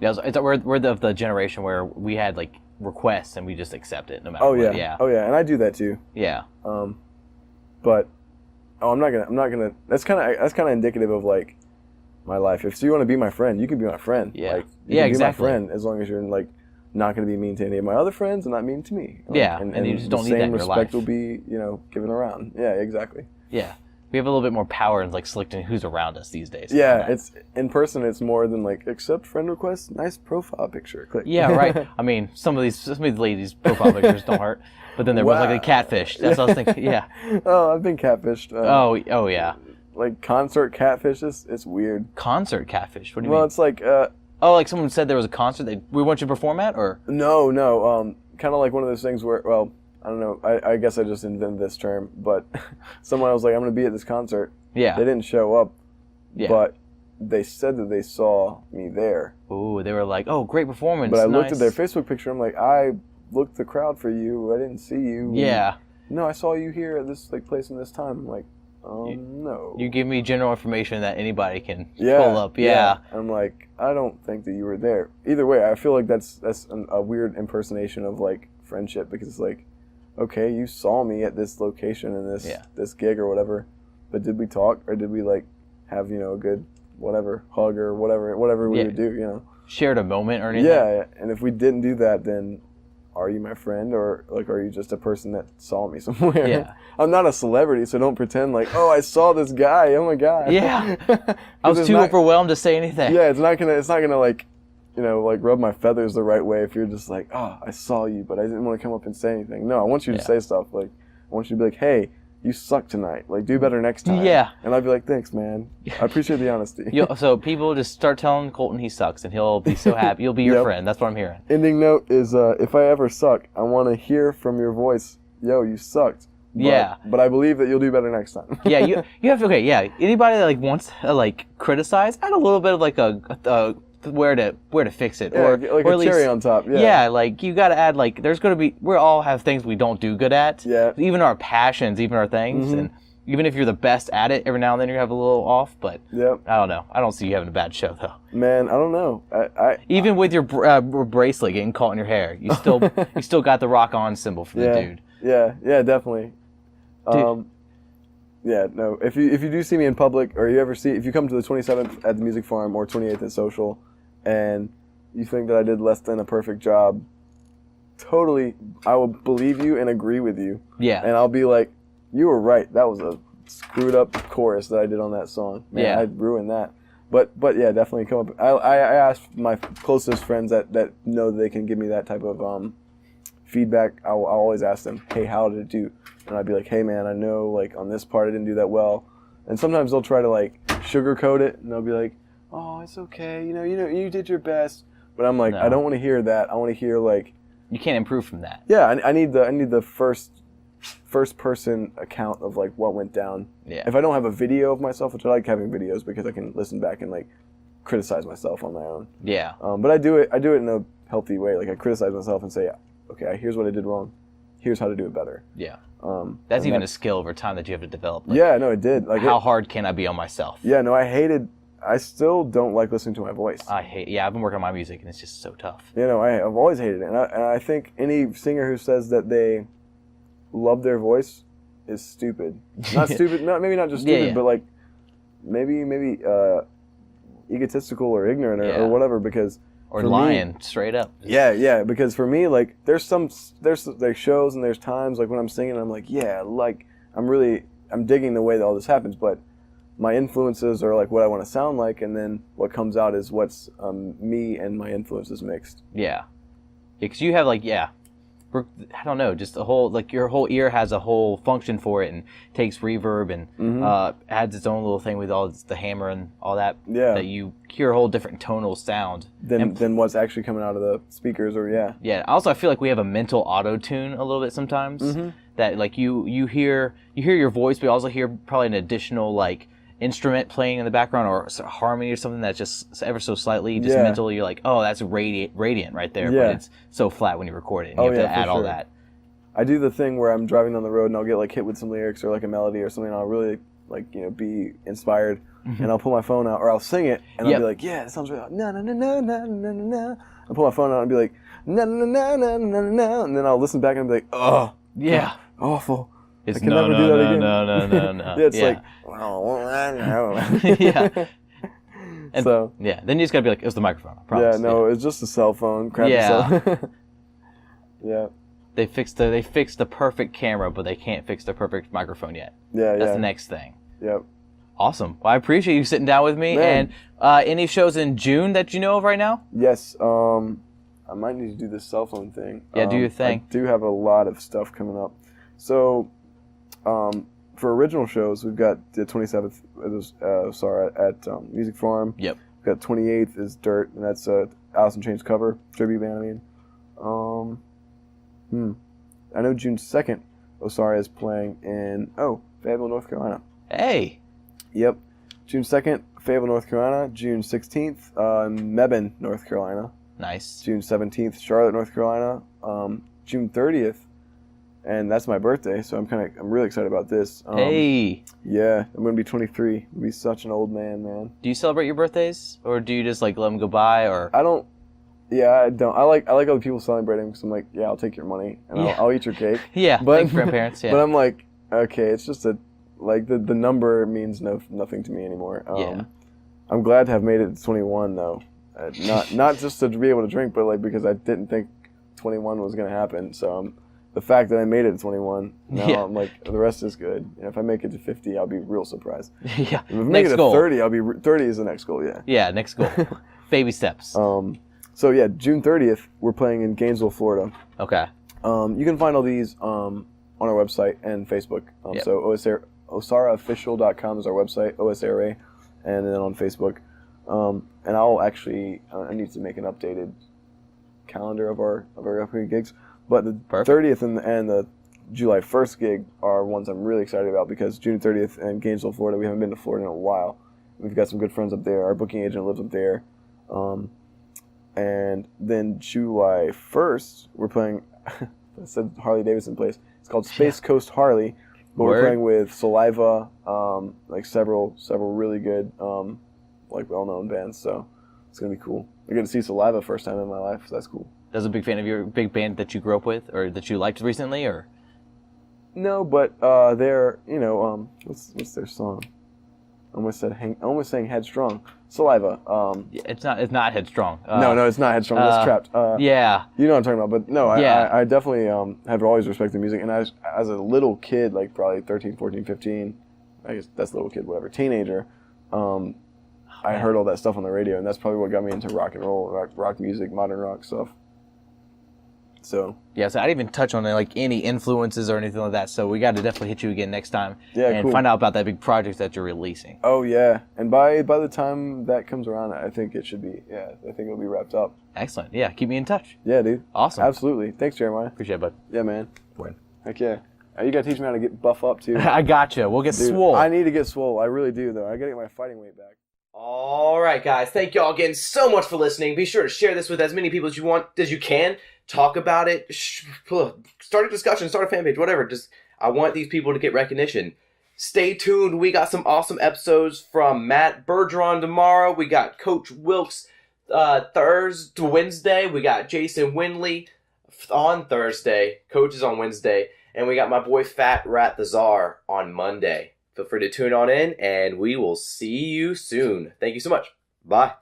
Yeah. We're the generation where we had like requests and we just accept it no matter what. Yeah. Oh yeah, and I do that too. Yeah. But I'm not gonna. That's kind of indicative of like my life. If you want to be my friend, you can be my friend. Yeah. Like, you can be exactly. my friend as long as you're like not going to be mean to any of my other friends and not mean to me. Yeah, and you just don't need that in your life. The same respect will be, given around. Yeah, exactly. Yeah. We have a little bit more power in like selecting who's around us these days. Yeah, it's in person. It's more than like accept friend request, nice profile picture. Click. Yeah, right. I mean, some of these ladies' profile pictures don't hurt, but then there was like a catfish. That's what I was thinking. Yeah. Oh, I've been catfished. Oh yeah. Like concert catfish it's weird. Concert catfish. What do you mean? Well, it's like like someone said there was a concert we want you to perform at, or no, kind of like one of those things where I don't know. I guess I just invented this term, but someone was like, I'm going to be at this concert. Yeah. They didn't show up, but they said that they saw me there. Ooh, they were like, oh, great performance. But I nice. looked at their Facebook picture. I'm like, I looked the crowd for you. I didn't see you. Yeah. No, I saw you here at this place in this time. I'm like, no. You give me general information that anybody can pull up. Yeah. I'm like, I don't think that you were there. Either way, I feel like that's a weird impersonation of like friendship, because it's like, okay, you saw me at this location and this gig or whatever, but did we talk, or did we like have a good hug or whatever we would do, shared a moment or anything? Yeah, and if we didn't do that, then are you my friend, or like are you just a person that saw me somewhere? Yeah. I'm not a celebrity, so don't pretend like, oh, I saw this guy. Oh my god. Yeah. I was too overwhelmed to say anything. Yeah, it's not gonna like, like rub my feathers the right way if you're just like, oh, I saw you, but I didn't want to come up and say anything. No, I want you to say stuff. Like, I want you to be like, hey, you suck tonight. Like, do better next time. Yeah. And I'd be like, thanks, man. I appreciate the honesty. So people just start telling Colton he sucks, and he'll be so happy. He'll be your friend. That's what I'm hearing. Ending note is, if I ever suck, I want to hear from your voice, yo, you sucked. But I believe that you'll do better next time. Yeah, you have to, anybody that like wants to like criticize, add a little bit of like a where to fix it, or like or a cherry on top. Yeah, like you got to add like there's going to be, we all have things we don't do good at. Yeah. Even our passions, even our things, and even if you're the best at it, every now and then you have a little off. But I don't know. I don't see you having a bad show though. Man, I don't know. Even with your bracelet getting caught in your hair, you still got the rock on symbol for the dude. Yeah, definitely. Yeah, no. If you do see me in public, or if you come to the 27th at the Music Farm or 28th at Social, and you think that I did less than a perfect job, totally, I will believe you and agree with you. Yeah. And I'll be like, you were right. That was a screwed up chorus that I did on that song. Man, I ruined that. But yeah, definitely come up. I asked my closest friends that know they can give me that type of feedback. I'll always ask them, hey, how did it do? And I'd be like, hey man, I know like on this part I didn't do that well. And sometimes they'll try to like sugarcoat it, and they'll be like, oh, it's okay, you did your best. But I'm like, no. I don't want to hear that. I want to hear like, you can't improve from that. Yeah, I need the first person account of like what went down. Yeah. If I don't have a video of myself, which I like having videos because I can listen back and like criticize myself on my own. Yeah. But I do it in a healthy way. Like I criticize myself and say, okay, here's what I did wrong. Here's how to do it better. Yeah. That's even a skill over time that you have to develop. Like, yeah, no, it did. Like, how hard can I be on myself? Yeah, no, I still don't like listening to my voice. I've been working on my music, and it's just so tough. I've always hated it. And I think any singer who says that they love their voice is stupid. Not stupid, maybe not just stupid, but like maybe egotistical or ignorant or whatever, because... Or lying, straight up. Yeah, because for me, like, there's like shows and there's times, like, when I'm singing, I'm like, yeah, like, I'm digging the way that all this happens, but my influences are, like, what I want to sound like, and then what comes out is what's me and my influences mixed. Yeah. Because you have, like, I don't know, just a whole, like, your whole ear has a whole function for it, and takes reverb and adds its own little thing with all the hammer and all that. Yeah. That you hear a whole different tonal sound than what's actually coming out of the speakers, or Yeah. Also, I feel like we have a mental auto tune a little bit sometimes. That like you hear your voice, but you also hear probably an additional like instrument playing in the background, or a harmony or something that's just ever so slightly just mentally, you're like, oh, that's radiant right there, but it's so flat when you record it, and you have to add all that. I do the thing where I'm driving down the road and I'll get like hit with some lyrics or like a melody or something, and I'll really like be inspired, and I'll pull my phone out, or I'll sing it, and I'll be like, yeah, it sounds really na na na na na na na. I'll pull my phone out and be like na na na na na na, and then I'll listen back and be like, oh yeah, awful. It's I can never do that again. No. Yeah, it's like, yeah. So yeah, then you just gotta be like, it was the microphone. I promise. yeah, no, it's just a cell phone. Crappy Yeah. cell. Yeah. They fixed the perfect camera, but they can't fix the perfect microphone yet. Yeah. That's the next thing. Yep. Awesome. Well, I appreciate you sitting down with me. Man. And any shows in June that you know of right now? Yes. I might need to do this cell phone thing. Yeah, do your thing. I do have a lot of stuff coming up. So, for original shows, we've got the 27th is Osara at Music Farm. Yep. We've got 28th is Dirt, and that's Alice in Chains cover tribute band. I mean, I know June 2nd, Osara is playing in Fayetteville, North Carolina. Hey. Yep. June 2nd, Fayetteville, North Carolina. June 16th, Mebane, North Carolina. Nice. June 17th, Charlotte, North Carolina. June 30th, and that's my birthday, so I'm really excited about this. Hey. Yeah, I'm gonna be 23. I'm gonna be such an old man. Do you celebrate your birthdays, or do you just like let them go by, or? I don't. Yeah, I don't. I like other people celebrating because I'm like, yeah, I'll take your money and I'll eat your cake. Yeah. But thanks, grandparents. Yeah. But I'm like, okay, it's just the number means nothing to me anymore. Yeah. I'm glad to have made it to 21 though. Not just to be able to drink, but like because I didn't think 21 was gonna happen. So the fact that I made it to 21, now I'm like, the rest is good. And if I make it to 50, I'll be real surprised. Yeah. If I make it to 30, 30 is the next goal. Yeah. Yeah, next goal. Baby steps. So yeah, June 30th, we're playing in Gainesville, Florida. Okay. You can find all these on our website and Facebook. Yep. So osaraofficial.com is our website, OSARA, and then on Facebook. And I'll actually, I need to make an updated calendar of our upcoming gigs. But the Perfect. 30th and the July 1st gig are ones I'm really excited about because June 30th in Gainesville, Florida, we haven't been to Florida in a while. We've got some good friends up there. Our booking agent lives up there. And then July 1st, we're playing, I said Harley Davidson place. It's called Space Coast Harley, but we're playing with Saliva, like several really good, like well-known bands. So it's gonna be cool. I get to see Saliva first time in my life, so that's cool. That's a big fan of your big band that you grew up with, or that you liked recently, or? No, but they're what's their song? Almost saying Headstrong. Saliva. It's not Headstrong. No, it's not Headstrong. That's Trapped. Yeah. You know what I'm talking about. But no, Yeah. I definitely have always respected music. And as a little kid, like probably 13, 14, 15, I guess that's little kid, whatever, teenager, I heard all that stuff on the radio. And that's probably what got me into rock and roll, rock music, modern rock stuff. So yeah, so I didn't even touch on like any influences or anything like that. So we got to definitely hit you again next time and cool. find out about that big project that you're releasing. Oh yeah, and by the time that comes around, I think it should be. Yeah, I think it'll be wrapped up. Excellent. Yeah, keep me in touch. Yeah, dude. Awesome. Absolutely. Thanks, Jeremiah. Appreciate it, bud. Yeah, man. Word. Heck yeah. You gotta teach me how to get buff up too. I gotcha. We'll get Dude, swole. I need to get swole. I really do though. I gotta get my fighting weight back. All right, guys. Thank you all again so much for listening. Be sure to share this with as many people as you can. Talk about it. Start a discussion. Start a fan page. Whatever. I want these people to get recognition. Stay tuned. We got some awesome episodes from Matt Bergeron tomorrow. We got Coach Wilkes Wednesday. We got Jason Windley on Thursday. Coach is on Wednesday. And we got my boy Fat Rat the Czar on Monday. Feel free to tune on in, and we will see you soon. Thank you so much. Bye.